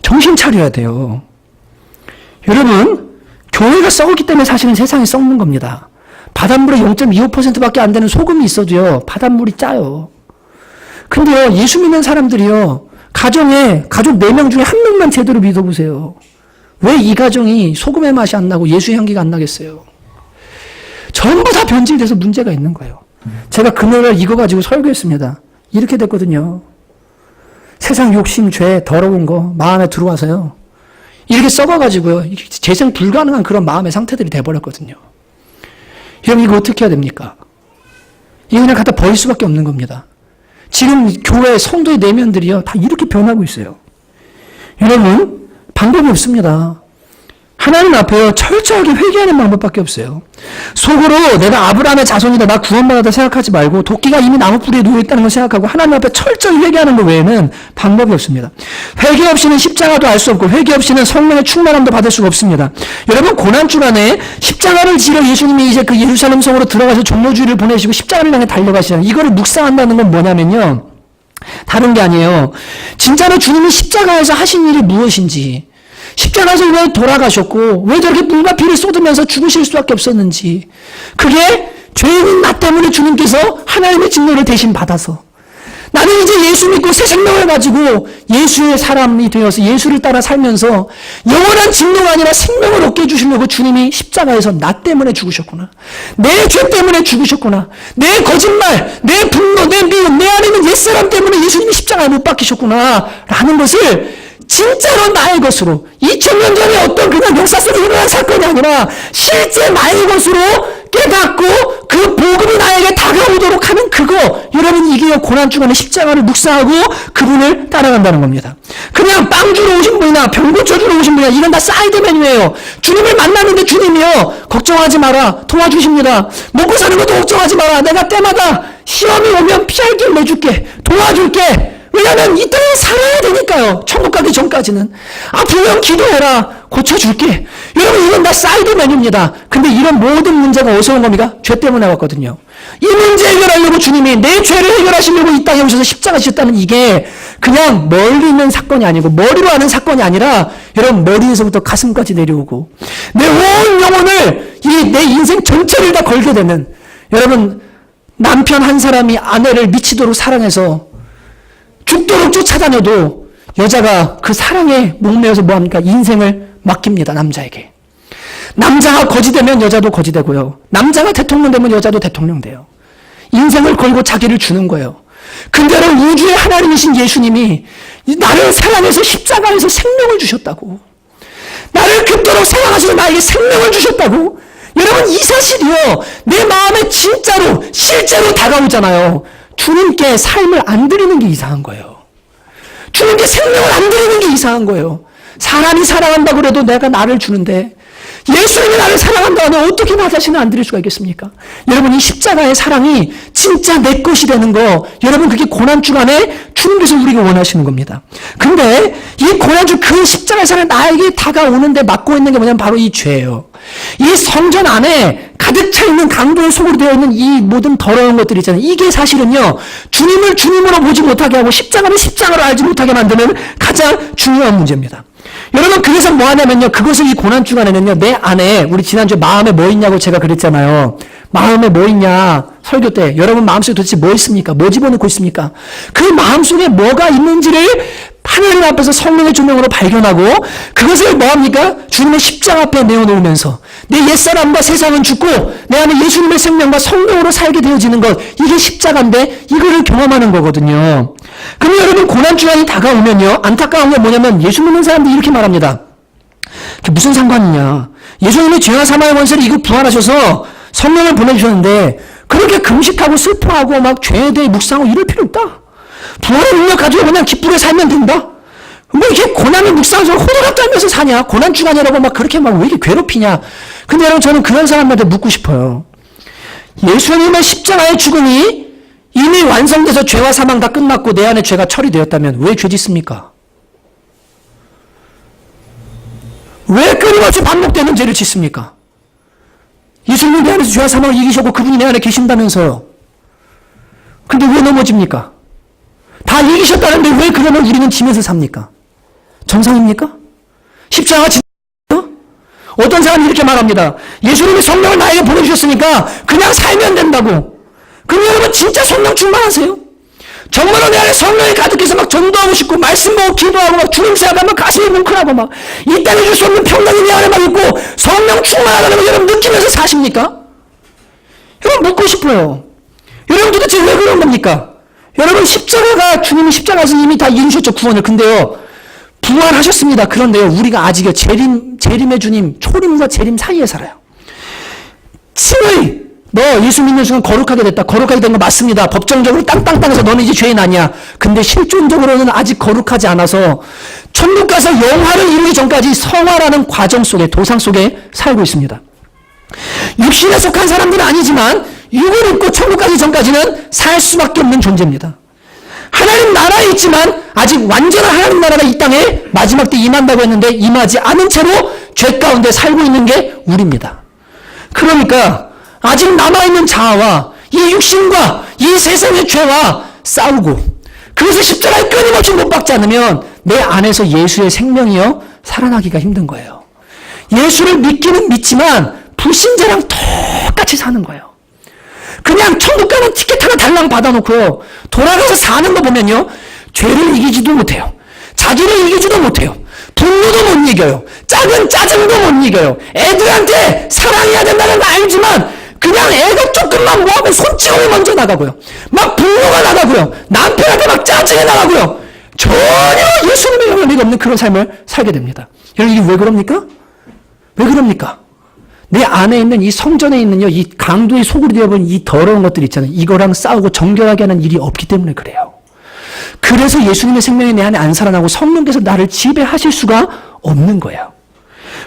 정신 차려야 돼요. 여러분, 교회가 썩었기 때문에 사실은 세상이 썩는 겁니다. 바닷물에 0.25%밖에 안 되는 소금이 있어도요, 바닷물이 짜요. 근데요, 예수 믿는 사람들이요, 가정에 가족 4명 중에 1명만 제대로 믿어보세요. 왜 이 가정이 소금의 맛이 안 나고 예수의 향기가 안 나겠어요? 전부 다 변질돼서 문제가 있는 거예요. 제가 금요일날 이거 가지고 설교했습니다. 이렇게 됐거든요. 세상 욕심, 죄, 더러운 거 마음에 들어와서요. 이렇게 썩어가지고요. 재생 불가능한 그런 마음의 상태들이 돼버렸거든요. 여러분, 이거 어떻게 해야 됩니까? 이거 그냥 갖다 버릴 수밖에 없는 겁니다. 지금 교회 성도의 내면들이요, 다 이렇게 변하고 있어요. 여러분, 방법이 없습니다. 하나님 앞에요, 철저하게 회개하는 방법밖에 없어요. 속으로 내가 아브라함의 자손이다, 나 구원받았다 생각하지 말고, 도끼가 이미 나무 뿌리에 누워있다는 걸 생각하고 하나님 앞에 철저히 회개하는 것 외에는 방법이 없습니다. 회개 없이는 십자가도 알 수 없고, 회개 없이는 성령의 충만함도 받을 수가 없습니다. 여러분, 고난주간에 십자가를 지러 예수님이 이제 그 예루살렘 성으로 들어가서 종료주의를 보내시고 십자가를 향해 달려가시잖아요. 이거를 묵상한다는 건 뭐냐면요, 다른 게 아니에요. 진짜로 주님이 십자가에서 하신 일이 무엇인지, 십자가에서 왜 돌아가셨고 왜 저렇게 물과 피를 쏟으면서 죽으실 수밖에 없었는지, 그게 죄인인 나 때문에 주님께서 하나님의 진노를 대신 받아서 나는 이제 예수 믿고 새 생명을 가지고 예수의 사람이 되어서 예수를 따라 살면서 영원한 진노가 아니라 생명을 얻게 해주시려고 주님이 십자가에서 나 때문에 죽으셨구나, 내 죄 때문에 죽으셨구나, 내 거짓말, 내 분노, 내 미움, 내 안에 있는 옛사람 때문에 예수님이 십자가에 못 박히셨구나 라는 것을 진짜로 나의 것으로, 2000년 전에 어떤 그냥 역사 속에 일어난 사건이 아니라 실제 나의 것으로 깨닫고 그 복음이 나에게 다가오도록 하는 그거, 여러분, 이게 고난주간에 십자가를 묵상하고 그분을 따라간다는 겁니다. 그냥 빵 주러 오신 분이나 병 고쳐주러 오신 분이나 이건 다 사이드 메뉴예요. 주님을 만나는데 주님이요, 걱정하지 마라, 도와주십니다. 먹고 사는 것도 걱정하지 마라, 내가 때마다 시험이 오면 피할 길 내줄게, 도와줄게. 왜냐하면 이 땅에 살아야 되니까요. 천국 가기 전까지는. 아프면 기도해라, 고쳐줄게. 여러분, 이건 다 사이드 메뉴입니다. 근데 이런 모든 문제가 어디서 온 겁니까? 죄 때문에 왔거든요. 이 문제 해결하려고 주님이 내 죄를 해결하시려고 이 땅에 오셔서 십자가 지셨다는, 이게 그냥 멀리 있는 사건이 아니고 머리로 하는 사건이 아니라 여러분, 머리에서부터 가슴까지 내려오고 내 온 영혼을, 내 인생 전체를 다 걸게 되는, 여러분, 남편 한 사람이 아내를 미치도록 사랑해서 죽도록 쫓아다녀도 여자가 그 사랑에 목매어서 뭐합니까? 인생을 맡깁니다, 남자에게. 남자가 거지 되면 여자도 거지 되고요, 남자가 대통령 되면 여자도 대통령 돼요. 인생을 걸고 자기를 주는 거예요. 근데 우주의 하나님이신 예수님이 나를 사랑해서 십자가에서 생명을 주셨다고, 나를 그토록 사랑하시고 나에게 생명을 주셨다고. 여러분, 이 사실이요, 내 마음에 진짜로 실제로 다가오잖아요. 주님께 삶을 안 드리는 게 이상한 거예요. 주님께 생명을 안 드리는 게 이상한 거예요. 사람이 사랑한다고 그래도 내가 나를 주는데, 예수님이 나를 사랑한다고 하면 어떻게 나 자신을 안 드릴 수가 있겠습니까? 여러분, 이 십자가의 사랑이 진짜 내 것이 되는 거, 여러분, 그게 고난주간에 주님께서 우리가 원하시는 겁니다. 근데 이 고난주, 그 십자가의 사랑이 나에게 다가오는데 막고 있는 게 뭐냐면 바로 이 죄예요. 이 성전 안에 가득 차 있는 강도의 속으로 되어 있는 이 모든 더러운 것들 있잖아요. 이게 사실은요, 주님을 주님으로 보지 못하게 하고 십자가를 십자가로 알지 못하게 만드는 가장 중요한 문제입니다. 여러분, 그래서 뭐 하냐면요, 그것을 이 고난주간에는요, 내 안에, 우리 지난주에 마음에 뭐 있냐고 제가 그랬잖아요. 마음에 뭐 있냐, 설교 때 여러분 마음속에 도대체 뭐 있습니까? 뭐 집어넣고 있습니까? 그 마음속에 뭐가 있는지를 하나님 앞에서 성령의 조명으로 발견하고, 그것을 뭐합니까? 주님의 십자가 앞에 내어놓으면서 내 옛사람과 세상은 죽고 내 안에 예수님의 생명과 성령으로 살게 되어지는 것, 이게 십자가인데 이거를 경험하는 거거든요. 그럼 여러분, 고난주간이 다가오면요, 안타까운 게 뭐냐면 예수 믿는 사람들이 이렇게 말합니다. 그게 무슨 상관이냐, 예수님이 죄와 사망의 원세를 이거 부활하셔서 성령을 보내주셨는데 그렇게 금식하고 슬퍼하고 막 죄에 대해 묵상하고 이럴 필요 없다. 부활의 능력 가지고 그냥 기쁘게 살면 된다. 뭐 이렇게 고난을 묵상해서 호들갑 떨면서 사냐, 고난주간이라고 막 그렇게 막 왜 이렇게 괴롭히냐. 근데 여러분, 저는 그런 사람한테 묻고 싶어요. 예수님의 십자가의 죽음이 이미 완성돼서 죄와 사망 다 끝났고 내 안에 죄가 처리되었다면 왜 죄 짓습니까? 왜 끊임없이 반복되는 죄를 짓습니까? 예수님이 내 안에서 죄와 사망을 이기셨고 그분이 내 안에 계신다면서요. 근데 왜 넘어집니까? 다 이기셨다는데 왜 그러면 우리는 지면서 삽니까? 정상입니까? 십자가 진짜? 어떤 사람이 이렇게 말합니다. 예수님이 성령을 나에게 보내주셨으니까 그냥 살면 된다고. 그럼 여러분 진짜 성령 충만하세요? 정말로 내 안에 성령이 가득해서 막 전도하고 싶고 말씀 보고 기도하고 막 주님 생각하면 가슴이 뭉클하고 막 이 땅에 줄 수 없는 평강이 내 안에 막 있고 성령 충만하다는 걸 여러분 느끼면서 사십니까? 여러분 묻고 싶어요. 여러분 도대체 왜 그런 겁니까? 여러분 십자가가 주님이 십자가에서 이미 다 이루셨죠 구원을. 근데요 부활하셨습니다. 그런데요 우리가 아직요 재림의 주님 초림과 재림 사이에 살아요. 칭의 너 예수 믿는 순간 거룩하게 됐다. 거룩하게 된 거 맞습니다. 법정적으로 땅땅땅해서 너는 이제 죄인 아니야. 근데 실존적으로는 아직 거룩하지 않아서 천국 가서 영화를 이루기 전까지 성화라는 과정 속에 도상 속에 살고 있습니다. 육신에 속한 사람들은 아니지만 육을 입고 천국 가기 전까지는 살 수밖에 없는 존재입니다. 하나님 나라에 있지만 아직 완전한 하나님 나라가 이 땅에 마지막 때 임한다고 했는데 임하지 않은 채로 죄 가운데 살고 있는 게 우리입니다. 그러니까 아직 남아있는 자아와 이 육신과 이 세상의 죄와 싸우고 그래서 십자가에 끊임없이 못 박지 않으면 내 안에서 예수의 생명이요 살아나기가 힘든 거예요. 예수를 믿기는 믿지만 불신자랑 똑같이 사는 거예요. 그냥 천국 가는 티켓 하나 달랑 받아놓고요 돌아가서 사는 거 보면요 죄를 이기지도 못해요. 자기를 이기지도 못해요. 분노도 못 이겨요. 작은 짜증도 못 이겨요. 애들한테 사랑해야 된다는 거 알지만 그냥 애가 조금만 뭐하면 손찌검이 먼저 나가고요. 막 분노가 나가고요. 남편한테 막 짜증이 나가고요. 전혀 예수님의 영향력이 없는 그런 삶을 살게 됩니다. 여러분 이게 왜 그럽니까? 왜 그럽니까? 내 안에 있는 이 성전에 있는요 이 강도의 속으로 되어버린 이 더러운 것들 있잖아요. 이거랑 싸우고 정결하게 하는 일이 없기 때문에 그래요. 그래서 예수님의 생명이 내 안에 안 살아나고 성령께서 나를 지배하실 수가 없는 거예요.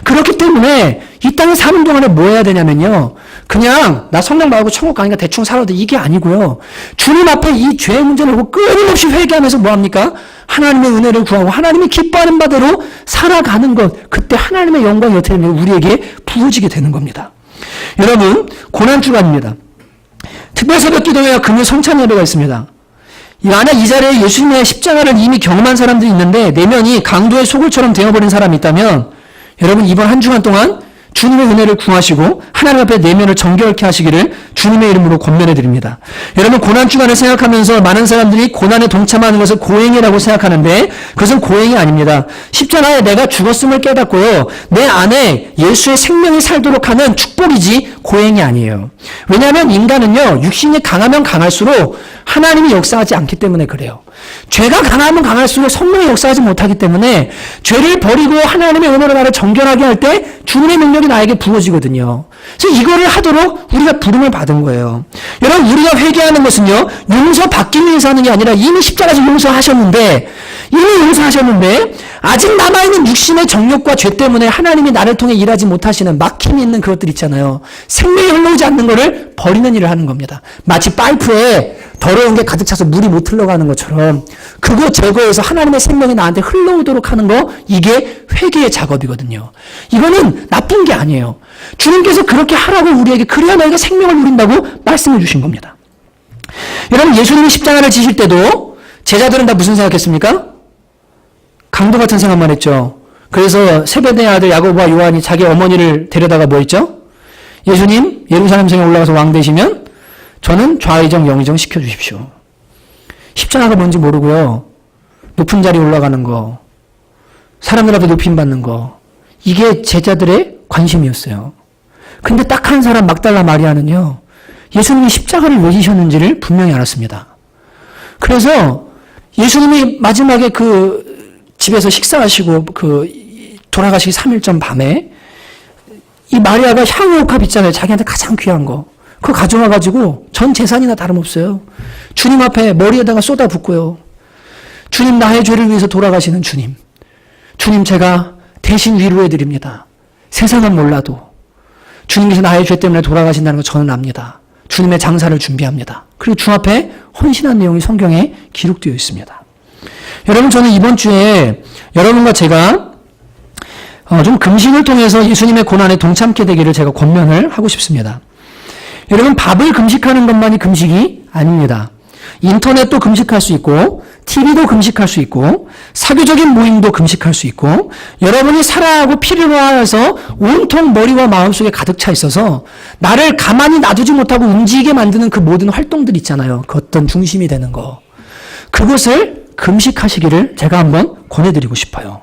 그렇기 때문에 이 땅에 사는 동안에 뭐 해야 되냐면요 그냥 나 성령 받고 천국 가니까 대충 살아도 이게 아니고요 주님 앞에 이 죄의 문제를 보고 끊임없이 회개하면서 뭐합니까? 하나님의 은혜를 구하고 하나님이 기뻐하는 바대로 살아가는 것 그때 하나님의 영광이 어떻게 되면 우리에게 부어지게 되는 겁니다. 여러분 고난주간입니다. 특별 새벽 기도회와 금요 성찬 예배가 있습니다. 만약 이 자리에 예수님의 십자가를 이미 경험한 사람들이 있는데 내면이 강도의 소굴처럼 되어버린 사람이 있다면 여러분 이번 한 주간 동안 주님의 은혜를 구하시고 하나님 앞에 내면을 정결케 하시기를 주님의 이름으로 권면해 드립니다. 여러분 고난주간을 생각하면서 많은 사람들이 고난에 동참하는 것을 고행이라고 생각하는데 그것은 고행이 아닙니다. 십자가에 내가 죽었음을 깨닫고요 내 안에 예수의 생명이 살도록 하는 축복이지 고행이 아니에요. 왜냐하면 인간은요 육신이 강하면 강할수록 하나님이 역사하지 않기 때문에 그래요. 죄가 강하면 강할수록 성령이 역사하지 못하기 때문에 죄를 버리고 하나님의 은혜로 나를 정결하게 할 때 주님의 능력이 나에게 부어지거든요. 그래서 이거를 하도록 우리가 부름을 받은 거예요. 여러분 우리가 회개하는 것은요 용서받기 위해서 하는 게 아니라 이미 십자가에서 용서하셨는데 아직 남아있는 육신의 정욕과 죄 때문에 하나님이 나를 통해 일하지 못하시는 막힘이 있는 그것들 있잖아요. 생명이 흘러오지 않는 것을 버리는 일을 하는 겁니다. 마치 파이프에 더러운 게 가득 차서 물이 못 흘러가는 것처럼 그거 제거해서 하나님의 생명이 나한테 흘러오도록 하는 거 이게 회개의 작업이거든요. 이거는 나쁜 게 아니에요. 주님께서 그렇게 하라고 우리에게 그래야 너희가 생명을 누린다고 말씀해 주신 겁니다. 여러분 예수님이 십자가를 지실 때도 제자들은 다 무슨 생각했습니까? 강도 같은 생각만 했죠. 그래서 세베대의 아들 야고보와 요한이 자기 어머니를 데려다가 뭐 했죠? 예수님 예루살렘 성에 올라가서 왕 되시면 저는 좌의정 영의정 시켜주십시오. 십자가가 뭔지 모르고요. 높은 자리에 올라가는 거, 사람들 앞에 높임받는 거, 이게 제자들의 관심이었어요. 근데 딱 한 사람 막달라 마리아는요. 예수님이 십자가를 왜 지셨는지를 분명히 알았습니다. 그래서 예수님이 마지막에 그 집에서 식사하시고 돌아가시기 3일 전 밤에 이 마리아가 향유옥합 있잖아요. 자기한테 가장 귀한 거. 그거 가져와가지고 전 재산이나 다름없어요. 주님 앞에 머리에다가 쏟아붓고요. 주님 나의 죄를 위해서 돌아가시는 주님. 주님 제가 대신 위로해드립니다. 세상은 몰라도 주님께서 나의 죄 때문에 돌아가신다는 거 저는 압니다. 주님의 장사를 준비합니다. 그리고 주 앞에 헌신한 내용이 성경에 기록되어 있습니다. 여러분 저는 이번 주에 여러분과 제가 좀 금식을 통해서 예수님의 고난에 동참케 되기를 제가 권면을 하고 싶습니다. 여러분 밥을 금식하는 것만이 금식이 아닙니다. 인터넷도 금식할 수 있고 TV도 금식할 수 있고 사교적인 모임도 금식할 수 있고 여러분이 사랑하고 필요로 하여서 온통 머리와 마음속에 가득 차 있어서 나를 가만히 놔두지 못하고 움직이게 만드는 그 모든 활동들 있잖아요. 그 어떤 중심이 되는 거. 그것을 금식하시기를 제가 한번 권해드리고 싶어요.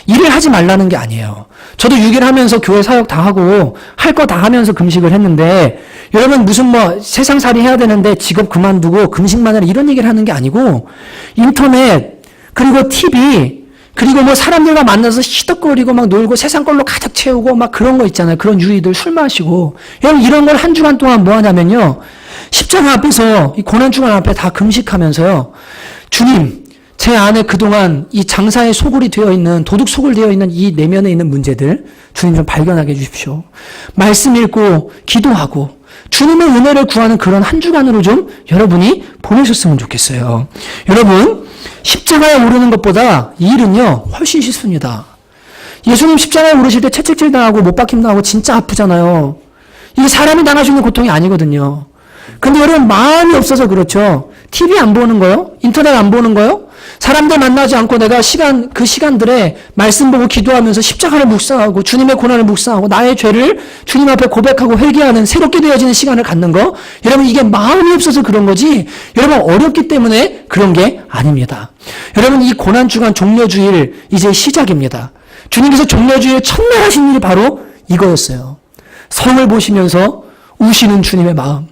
일을 하지 말라는 게 아니에요. 저도 6일 하면서 교회 사역 다 하고 할 거 다 하면서 금식을 했는데 여러분 무슨 뭐 세상살이 해야 되는데 직업 그만두고 금식만 하라 이런 얘기를 하는 게 아니고 인터넷 그리고 TV 그리고 뭐 사람들과 만나서 시덕거리고 막 놀고 세상 걸로 가득 채우고 막 그런 거 있잖아요. 그런 유희들 술 마시고 여러분 이런 걸 한 주간 동안 뭐 하냐면요. 십자가 앞에서 이 고난주간 앞에 다 금식하면서요. 주님 제 안에 그동안 이 장사의 소굴이 되어 있는 도둑 소굴 되어 있는 이 내면에 있는 문제들 주님 좀 발견하게 해주십시오. 말씀 읽고 기도하고 주님의 은혜를 구하는 그런 한 주간으로 좀 여러분이 보내셨으면 좋겠어요. 여러분 십자가에 오르는 것보다 이 일은요 훨씬 쉽습니다. 예수님 십자가에 오르실 때 채찍질 당하고 못 박힘 당하고 진짜 아프잖아요. 이게 사람이 당할 수 있는 고통이 아니거든요. 근데 여러분 마음이 없어서 그렇죠. TV 안 보는 거요? 인터넷 안 보는 거요? 사람들 만나지 않고 내가 그 시간들에 말씀 보고 기도하면서 십자가를 묵상하고 주님의 고난을 묵상하고 나의 죄를 주님 앞에 고백하고 회개하는 새롭게 되어지는 시간을 갖는 거 여러분 이게 마음이 없어서 그런 거지 여러분 어렵기 때문에 그런 게 아닙니다. 여러분 이 고난주간 종려주일 이제 시작입니다. 주님께서 종려주일 첫날 하신 일이 바로 이거였어요. 성을 보시면서 우시는 주님의 마음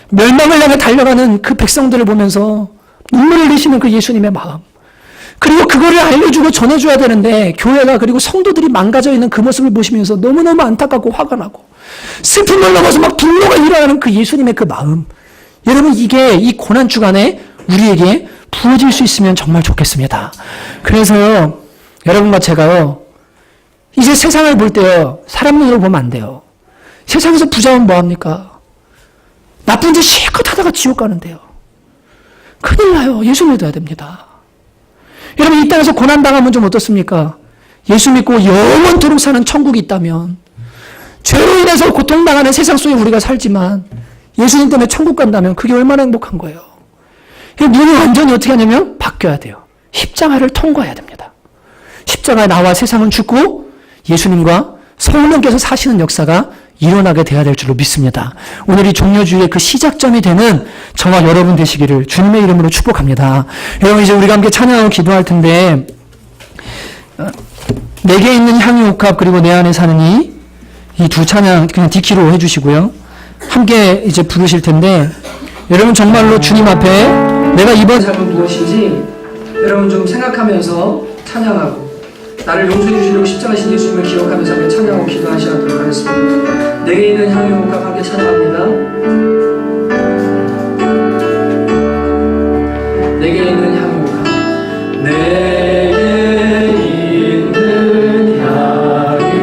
멸망을 향해 달려가는 그 백성들을 보면서 눈물을 흘리시는 그 예수님의 마음 그리고 그거를 알려주고 전해줘야 되는데 교회가 그리고 성도들이 망가져 있는 그 모습을 보시면서 너무너무 안타깝고 화가 나고 슬픔을 넘어서 막 분노가 일어나는 그 예수님의 그 마음 여러분 이게 이 고난주간에 우리에게 부어질 수 있으면 정말 좋겠습니다. 그래서 여러분과 제가요 이제 세상을 볼 때요 사람 눈으로 보면 안 돼요. 세상에서 부자면 뭐합니까? 나쁜 짓 실컷 하다가 지옥 가는데요. 큰일 나요. 예수 믿어야 됩니다. 여러분 이 땅에서 고난당하면 좀 어떻습니까? 예수 믿고 영원토록 사는 천국이 있다면 죄로 인해서 고통당하는 세상 속에 우리가 살지만 예수님 때문에 천국 간다면 그게 얼마나 행복한 거예요. 눈이 완전히 어떻게 하냐면 바뀌어야 돼요. 십자가를 통과해야 됩니다. 십자가에 나와 세상은 죽고 예수님과 성령께서 사시는 역사가 일어나게 돼야 될 줄로 믿습니다. 오늘 이 종려주의의 그 시작점이 되는 저와 여러분 되시기를 주님의 이름으로 축복합니다. 여러분 이제 우리가 함께 찬양하고 기도할 텐데 내게 있는 향유 옥합 그리고 내 안에 사는 이 두 찬양 그냥 디키로 해주시고요. 함께 이제 부르실 텐데 여러분 정말로 주님 앞에 내가 이번 삶은 무엇인지 여러분 좀 생각하면서 찬양하고 나를 용서해 주시려고 십자가신 예수님을 기억하면서 함께 찬양하고 기도하시도록 하겠습니다. 내게 있는 향유 옥합 함께 찬양합니다. 내게 있는 향유 옥합 내게 있는 향유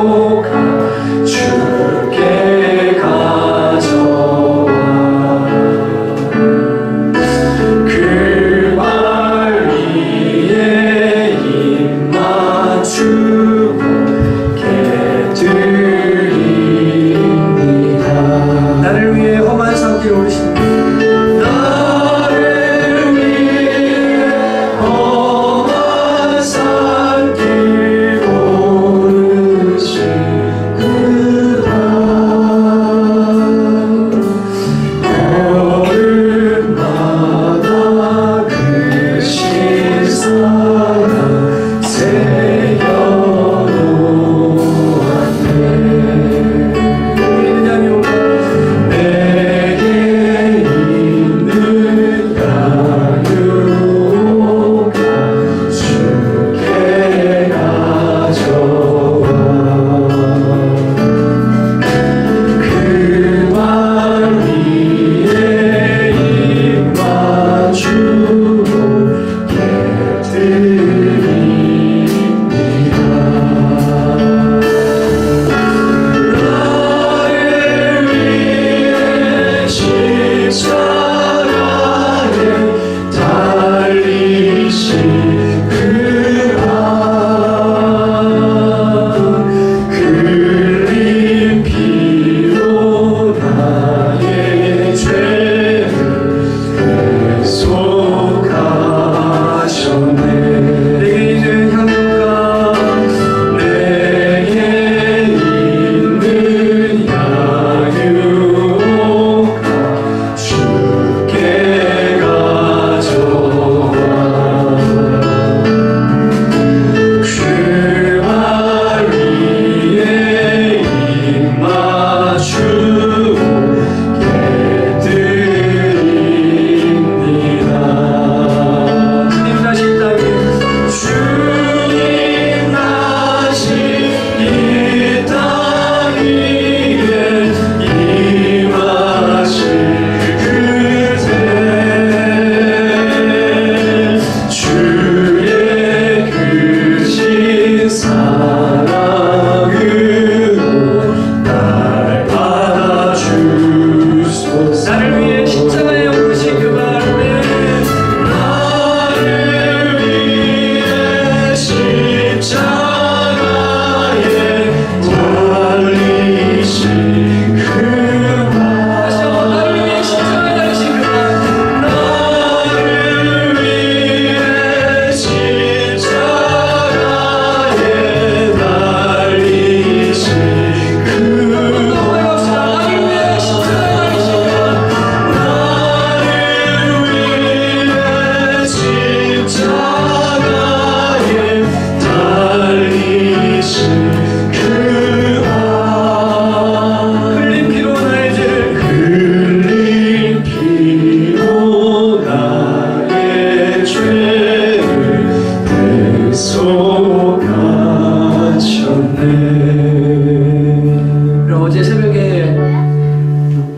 옥합 주께 가져와 그 발 위에 주고 깨뜨립니다. 나를 위해 험한 산길 오르신 나를 위해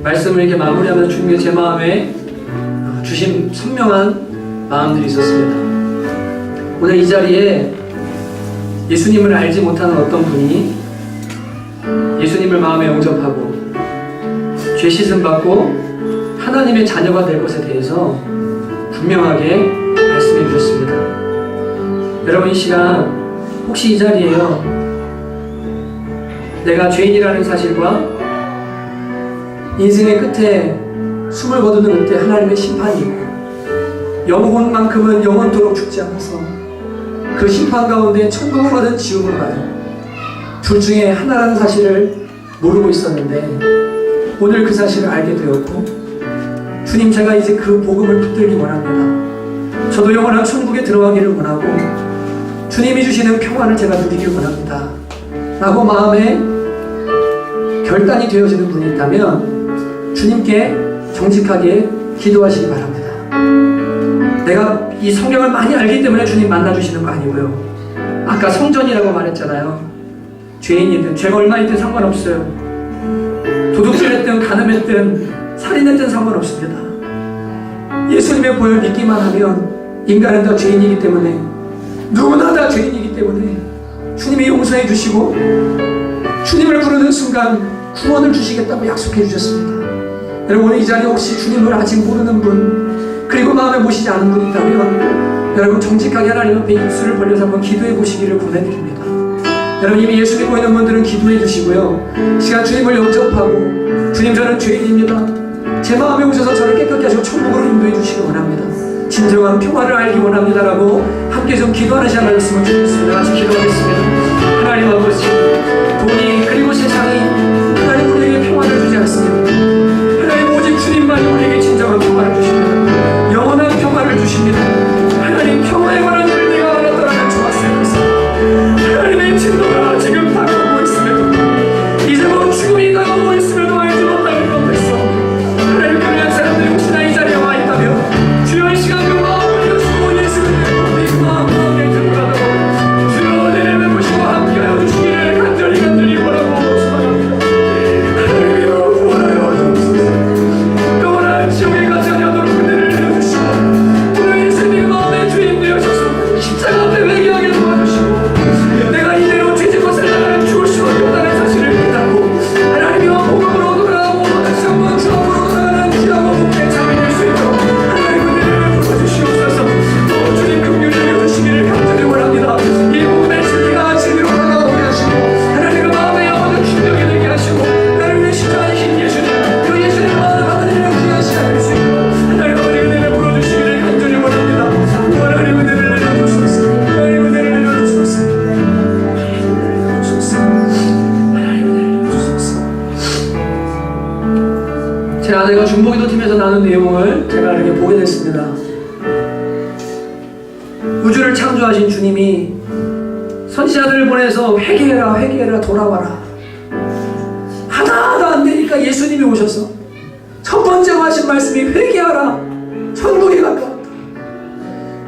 말씀을 이렇게 마무리하면서 주님께 제 마음에 주신 선명한 마음들이 있었습니다. 오늘 이 자리에 예수님을 알지 못하는 어떤 분이 예수님을 마음에 영접하고 죄 씻음 받고 하나님의 자녀가 될 것에 대해서 분명하게 말씀해 주셨습니다. 여러분, 이 시간 혹시 이 자리에요, 내가 죄인이라는 사실과 인생의 끝에 숨을 거두는 그때 하나님의 심판이 있고 영혼만큼은 영원토록 죽지 않아서 그 심판 가운데 천국을 가든 지옥을 가든 둘 중에 하나라는 사실을 모르고 있었는데 오늘 그 사실을 알게 되었고, 주님, 제가 이제 그 복음을 붙들기 원합니다. 저도 영원한 천국에 들어가기를 원하고 주님이 주시는 평안을 제가 누리길 원합니다 라고 마음에 결단이 되어지는 분이 있다면 주님께 정직하게 기도하시기 바랍니다. 내가 이 성경을 많이 알기 때문에 주님 만나주시는 거 아니고요. 아까 성전이라고 말했잖아요. 죄인이든 죄가 얼마이든 상관없어요. 도둑질했든 가늠했든 살인했든 상관없습니다. 예수님의 보혈 믿기만 하면 인간은 다 죄인이기 때문에, 누구나 다 죄인이기 때문에 주님이 용서해 주시고 주님을 부르는 순간 구원을 주시겠다고 약속해 주셨습니다. 여러분, 오늘 이 자리에 혹시 주님을 아직 모르는 분, 그리고 마음에 모시지 않은 분이 있다면 여러분 정직하게 하나님 앞에 입술을 벌려서 한번 기도해 보시기를 권해드립니다. 여러분, 이미 예수 믿고 있는 분들은 기도해 주시고요, 시간 주님을 영접하고 주님, 저는 죄인입니다, 제 마음에 오셔서 저를 깨끗게 하시고 천국으로 인도해 주시기 원합니다, 진정한 평화를 알기 원합니다 라고 함께 좀 기도하는 시간 가졌으면 좋겠습니다. 같이 기도하겠습니다. 하나님 아버지, 돈이 그리고 세상이 하나님 우리에게 평화를 주지 않습니다. 하나님, 오직 주님만이 우리에게 진정한 평화를 주십니다. 영원한 평화를 주십니다. 하나님, 평화에 관한 일을 내가 알았더라면 좋았을 것입니다. 하나님의 진도가 지금 다가오고 있음에도, 이제 곧 죽음이 다가오고 있음에도 알지 못하는 가운데서 하나님, 그러한 사람들이 혹시나 이 자리에 와 있다면 주여, 이 시간 그 마음을 여수고 예수를 내고 우리 그 마음에 들어가도록 주여 내려 보시고 함께하여 주시기를 간절히 원하고 소망합니다. 하나님이여, 구원하여 주옵소서. 영원한 지옥에 가지 않도록 은혜를 내려주시고 오늘 예수님의 마음의 주인 되어셔서 십자가 앞에 회개하게 도와주시고 내가 이대로 죄짓고 살다가는 죽을 수밖에 없다는 사실을 깨닫고 하나님이여 복음으로 돌아가고 다시 한번 주 앞으로 돌아가는 귀하고 복된 삶이 될 수 있도록 하나님 은혜를 부어주시옵소서. 또 주님 긍휼히 여겨주시기를 간절히 원합니다. 이 복음의 진리가 진리로 다가오게 하시고 하나님의 마음에 영원한 충격이 되게 하시고 하나님의 십자가의 신 예수님, 그 예수님의 마음을 받으리는 귀한 시간을 수 있고 하나님 아버지 은혜를 부어주시기를 간절히 원합니다. 하나님 은혜를 내려주소서. 하나님 은혜를 내려주소서. 하나님 은혜를 내려주소서. 제 아내가 중보기도 팀에서 나눈 내용을 제가 이렇게 보게 됐습니다. 우주를 창조하신 주님이 선지자들을 보내서 회개해라 돌아와라, 하나도 안 되니까 예수님이 오셔서 첫 번째로 하신 말씀이 회개하라, 천국이 가까웠다.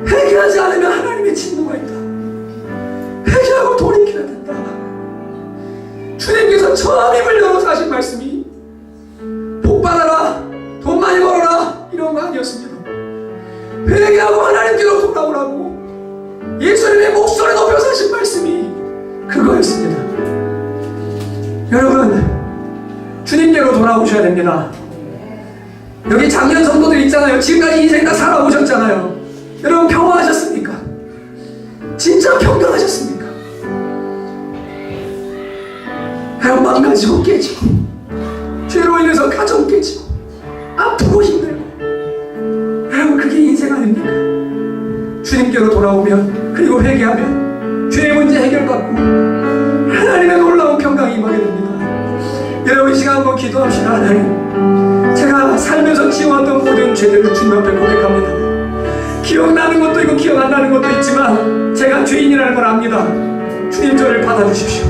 회개하지 않으면 하나님의 진노가 있다. 회개하고 돌이켜야 된다. 주님께서 처음 입을 열어서 하신 말씀이 복 받아라, 돈 많이 벌어라, 이런 거 아니었습니다. 회개하고 하나님께로 돌아오라고 예수님의 목소리 높여서 하신 말씀이 그거였습니다. 여러분, 주님께로 돌아오셔야 됩니다. 여기 작년 성도들 있잖아요. 지금까지 인생 다 살아오셨잖아요. 여러분, 평화하셨습니까? 진짜 평강하셨습니까? 여러분, 망가지고 깨지고 죄로 인해서 가정 깨지고 아프고 힘들고, 여러분, 그게 인생 아닙니까? 주님께로 돌아오면, 그리고 회개하면 죄의 문제 해결받고 하나님의 놀라운 평강이 임하게 됩니다. 여러분, 이 시간 한번 기도합시다. 하나님, 제가 살면서 지어왔던 모든 죄들을 주님 앞에 고백합니다. 기억나는 것도 있고 기억 안 나는 것도 있지만 제가 죄인이라는 걸 압니다. 주님, 저를 받아주십시오.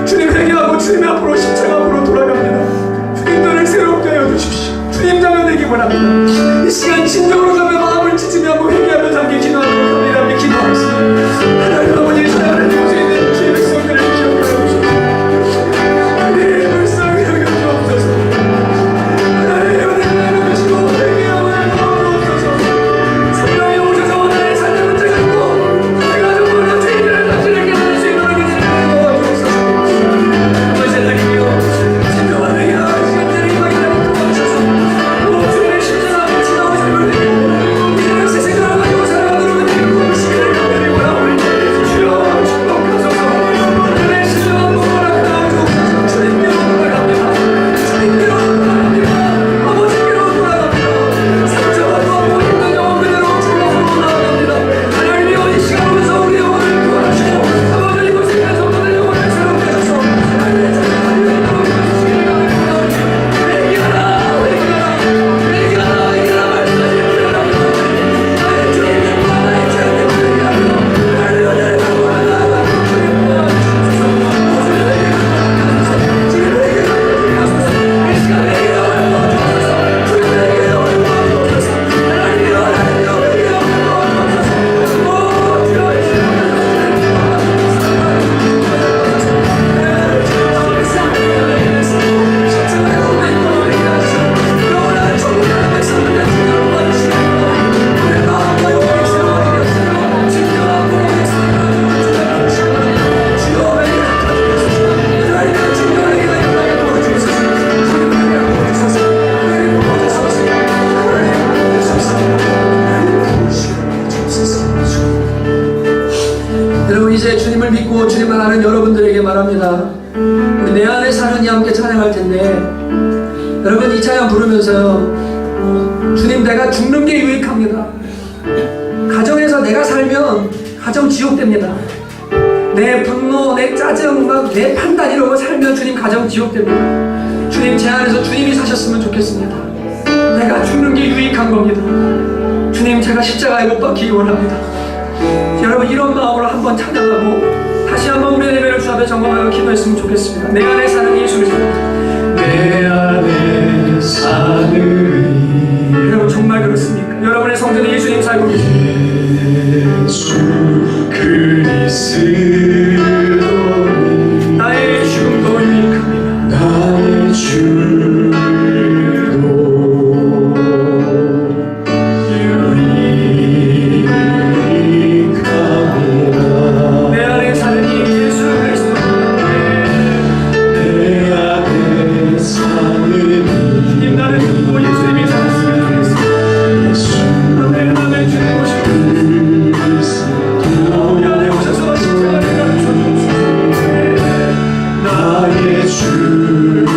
주님, 회개하고 주님 앞으로 십자가 앞으로 돌아갑니다. 주님, 저를 새롭게 하여 주십시오. 주님, 자녀 되기 원합니다. 이 시간 진정으로 저의 마음을 찢으며 회개하면서 함께 기도하도록 합니다. 함께 기도하겠습니다. 하나님 아버지, 사랑하는 곳에 있는 주의 백성들을 기억하여 주옵소서. 내 불쌍히 여겨 주옵소서. 여러분 이 찬양 부르면서요, 주님 내가 죽는 게 유익합니다. 가정에서 내가 살면 가정 지옥됩니다. 내 분노, 내 짜증, 내 판단 이런 거 살면 주님 가정 지옥됩니다. 주님 제 안에서 주님이 사셨으면 좋겠습니다. 내가 죽는 게 유익한 겁니다. 주님 제가 십자가에 못 박히기 원합니다. 여러분 이런 마음으로 한번 찬양하고 다시 한번 우리의 예배를 주 앞에 점검하여 기도했으면 좋겠습니다. 내 안에 사는 예수 그리스도, 내 안에 사는 여러분 정말 그렇습니까? 여러분의 성전에 예수님 살고 계십니다. 예수 그리스도 나의 죽음도 유익합니다. 나의 죽음도 유익함이라. 내 안에 사는 이 예수 그리스도입니다. 내 안에 사는 주님 나를 듣고 예수님이 살았으면 좋겠습니다. 내 안에 주님 오시고 우리 안에 오셔서 십자가를 감춰주시고 나의 죽음도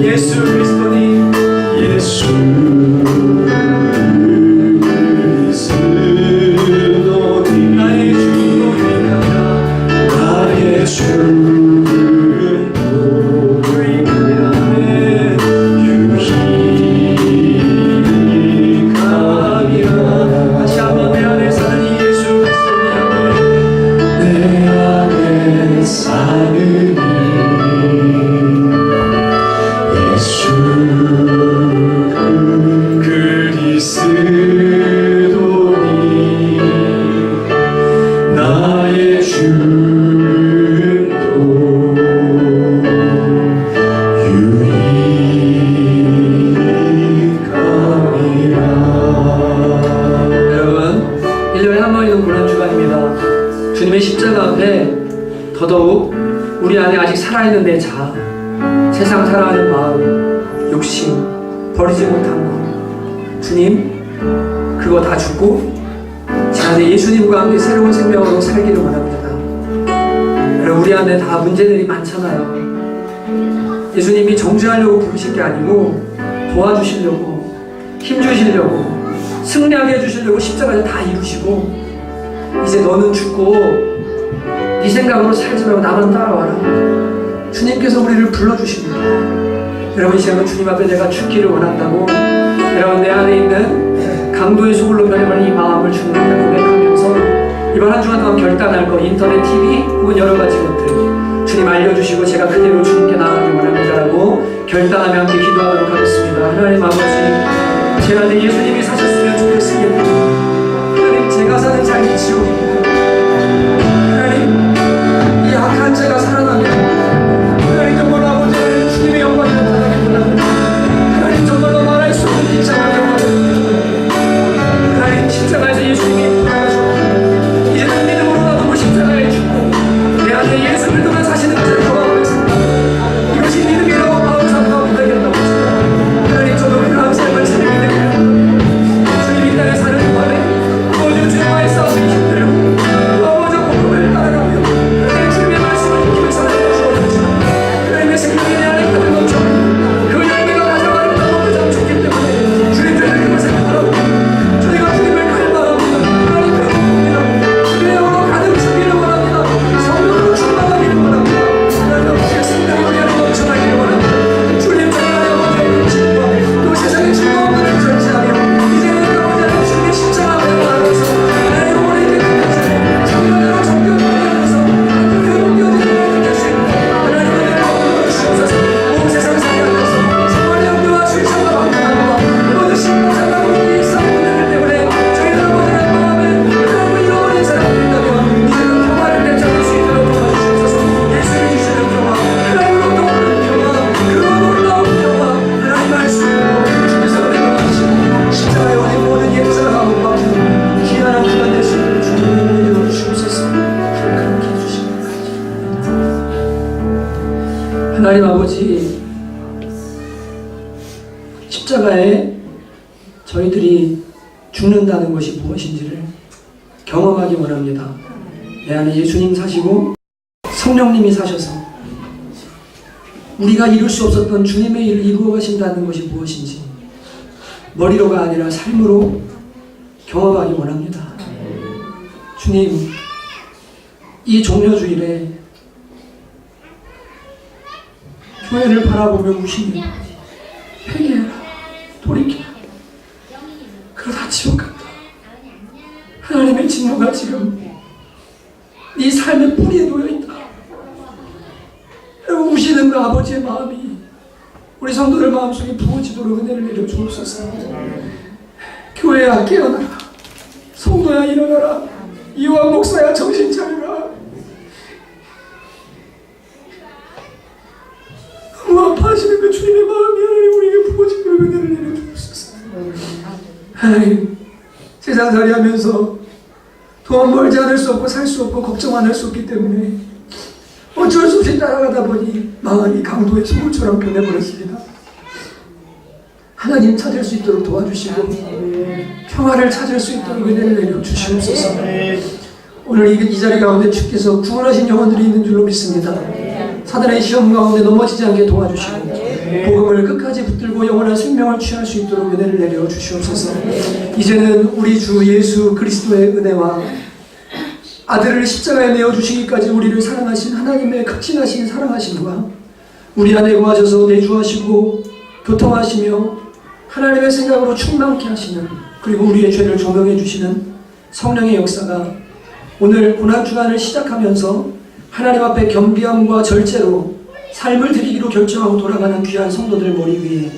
예수 그리스도니 예수 그리스도니 나의 죽음도 유익합니다. 나의 죽음도 유익함이라. 다시 한번 내 안에 사는 이 예수 그리스도니 내 안에 사는 예수 그리스도니 나의 죽음도 유익함이라. 여러분 1년에 한 번이는 고난주간입니다. 주님의 십자가 앞에 더더욱 우리 안에 아직 살아있는 내 자아, 세상 살아가는 마음, 욕심, 버리지 못한 것, 주님 그거 다 죽고 제 안에 예수님과 함께 새로운 생명으로 살기를 원합니다. 여러분 우리 안에 다 문제들이 많잖아요. 예수님이 정죄하려고 부르신 게 아니고 도와주시려고, 힘주시려고, 승리하게 해주시려고 십자가를 다 이루시고 이제 너는 죽고 네 생각으로 살지 말고 나만 따라와라. 주님께서 우리를 불러주십니다. 여러분 이 시간은 주님 앞에 내가 죽기를 원한다고 여러분 내 안에 있는 강도의 수골로 변해버린 이 마음을 주님 앞에 고백하면서 이번 한 주간 동안 결단할 거 인터넷, TV 혹은 여러 가지 것들 주님 알려주시고 제가 그대로 주님께 나아가길 원합니다라고 결단하며 함께 기도하도록 하겠습니다. 하나님 아버지 제 안에 예수님이 사셨으면 좋겠습니다. 하나님 제가 사는 삶이 지옥입니다. 하나님 이 악한 죄가 살아나면 하나님 정말로 아버지 하나님 주님의 영광이 나타나길 원합니다. 하나님 정말로 말할 수 없는 빛장을 원합니다. 하나님 십자가에서 예수님이 돌아가셨고 경험하기 원합니다. 내 안에 예수님 사시고 성령님이 사셔서 우리가 이룰 수 없었던 주님의 일을 이루어 가신다는 것이 무엇인지 머리로가 아니라 삶으로 경험하기 원합니다. 주님, 이 종려주일에 교회를 바라보며 우시며 회개해라, 돌이켜라. 그러다 지옥 간다. 하나님의 진노가 지금 네 삶의 뿌리에 놓여있다. 우시는 그 아버지의 마음이 우리 성도들 마음속에 부어지도록 은혜를 내려 주옵소서. 교회야 깨어나라. 성도야 일어나라. 이완 목사야 정신 차려라. 너무 아파하시는 그 주님의 마음이 하나님 우리에게 부어지도록 은혜를 내려 주옵소서. 하나님, 세상살이 하면서 돈 벌지 않을 수 없고 살 수 없고 걱정 안 할 수 없기 때문에 어쩔 수 없이 따라가다 보니 마음이 강도의 소굴처럼 변해버렸습니다. 하나님 찾을 수 있도록 도와주시고 평화를 찾을 수 있도록 은혜를 내려 주시옵소서. 오늘 이 자리 가운데 주께서 구원하신 영혼들이 있는 줄로 믿습니다. 사단의 시험 가운데 넘어지지 않게 도와주시고 복음을 끝까지 붙들고 영원한 생명을 취할 수 있도록 은혜를 내려 주시옵소서. 이제는 우리 주 예수 그리스도의 은혜와 아들을 십자가에 내어주시기까지 우리를 사랑하신 하나님의 극진하신 사랑하심과 우리 안에 거하셔서 내주하시고 교통하시며 하나님의 생각으로 충만케 하시는, 그리고 우리의 죄를 조명해 주시는 성령의 역사가 오늘 고난주간을 시작하면서 하나님 앞에 겸비함과 절제로 삶을 드리기로 결정하고 돌아가는 귀한 성도들 머리 위에,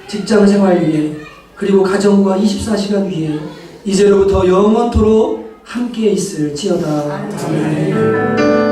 직장생활 위에, 그리고 가정과 24시간 위에 이제로부터 영원토록 함께 있을지어다. 아멘.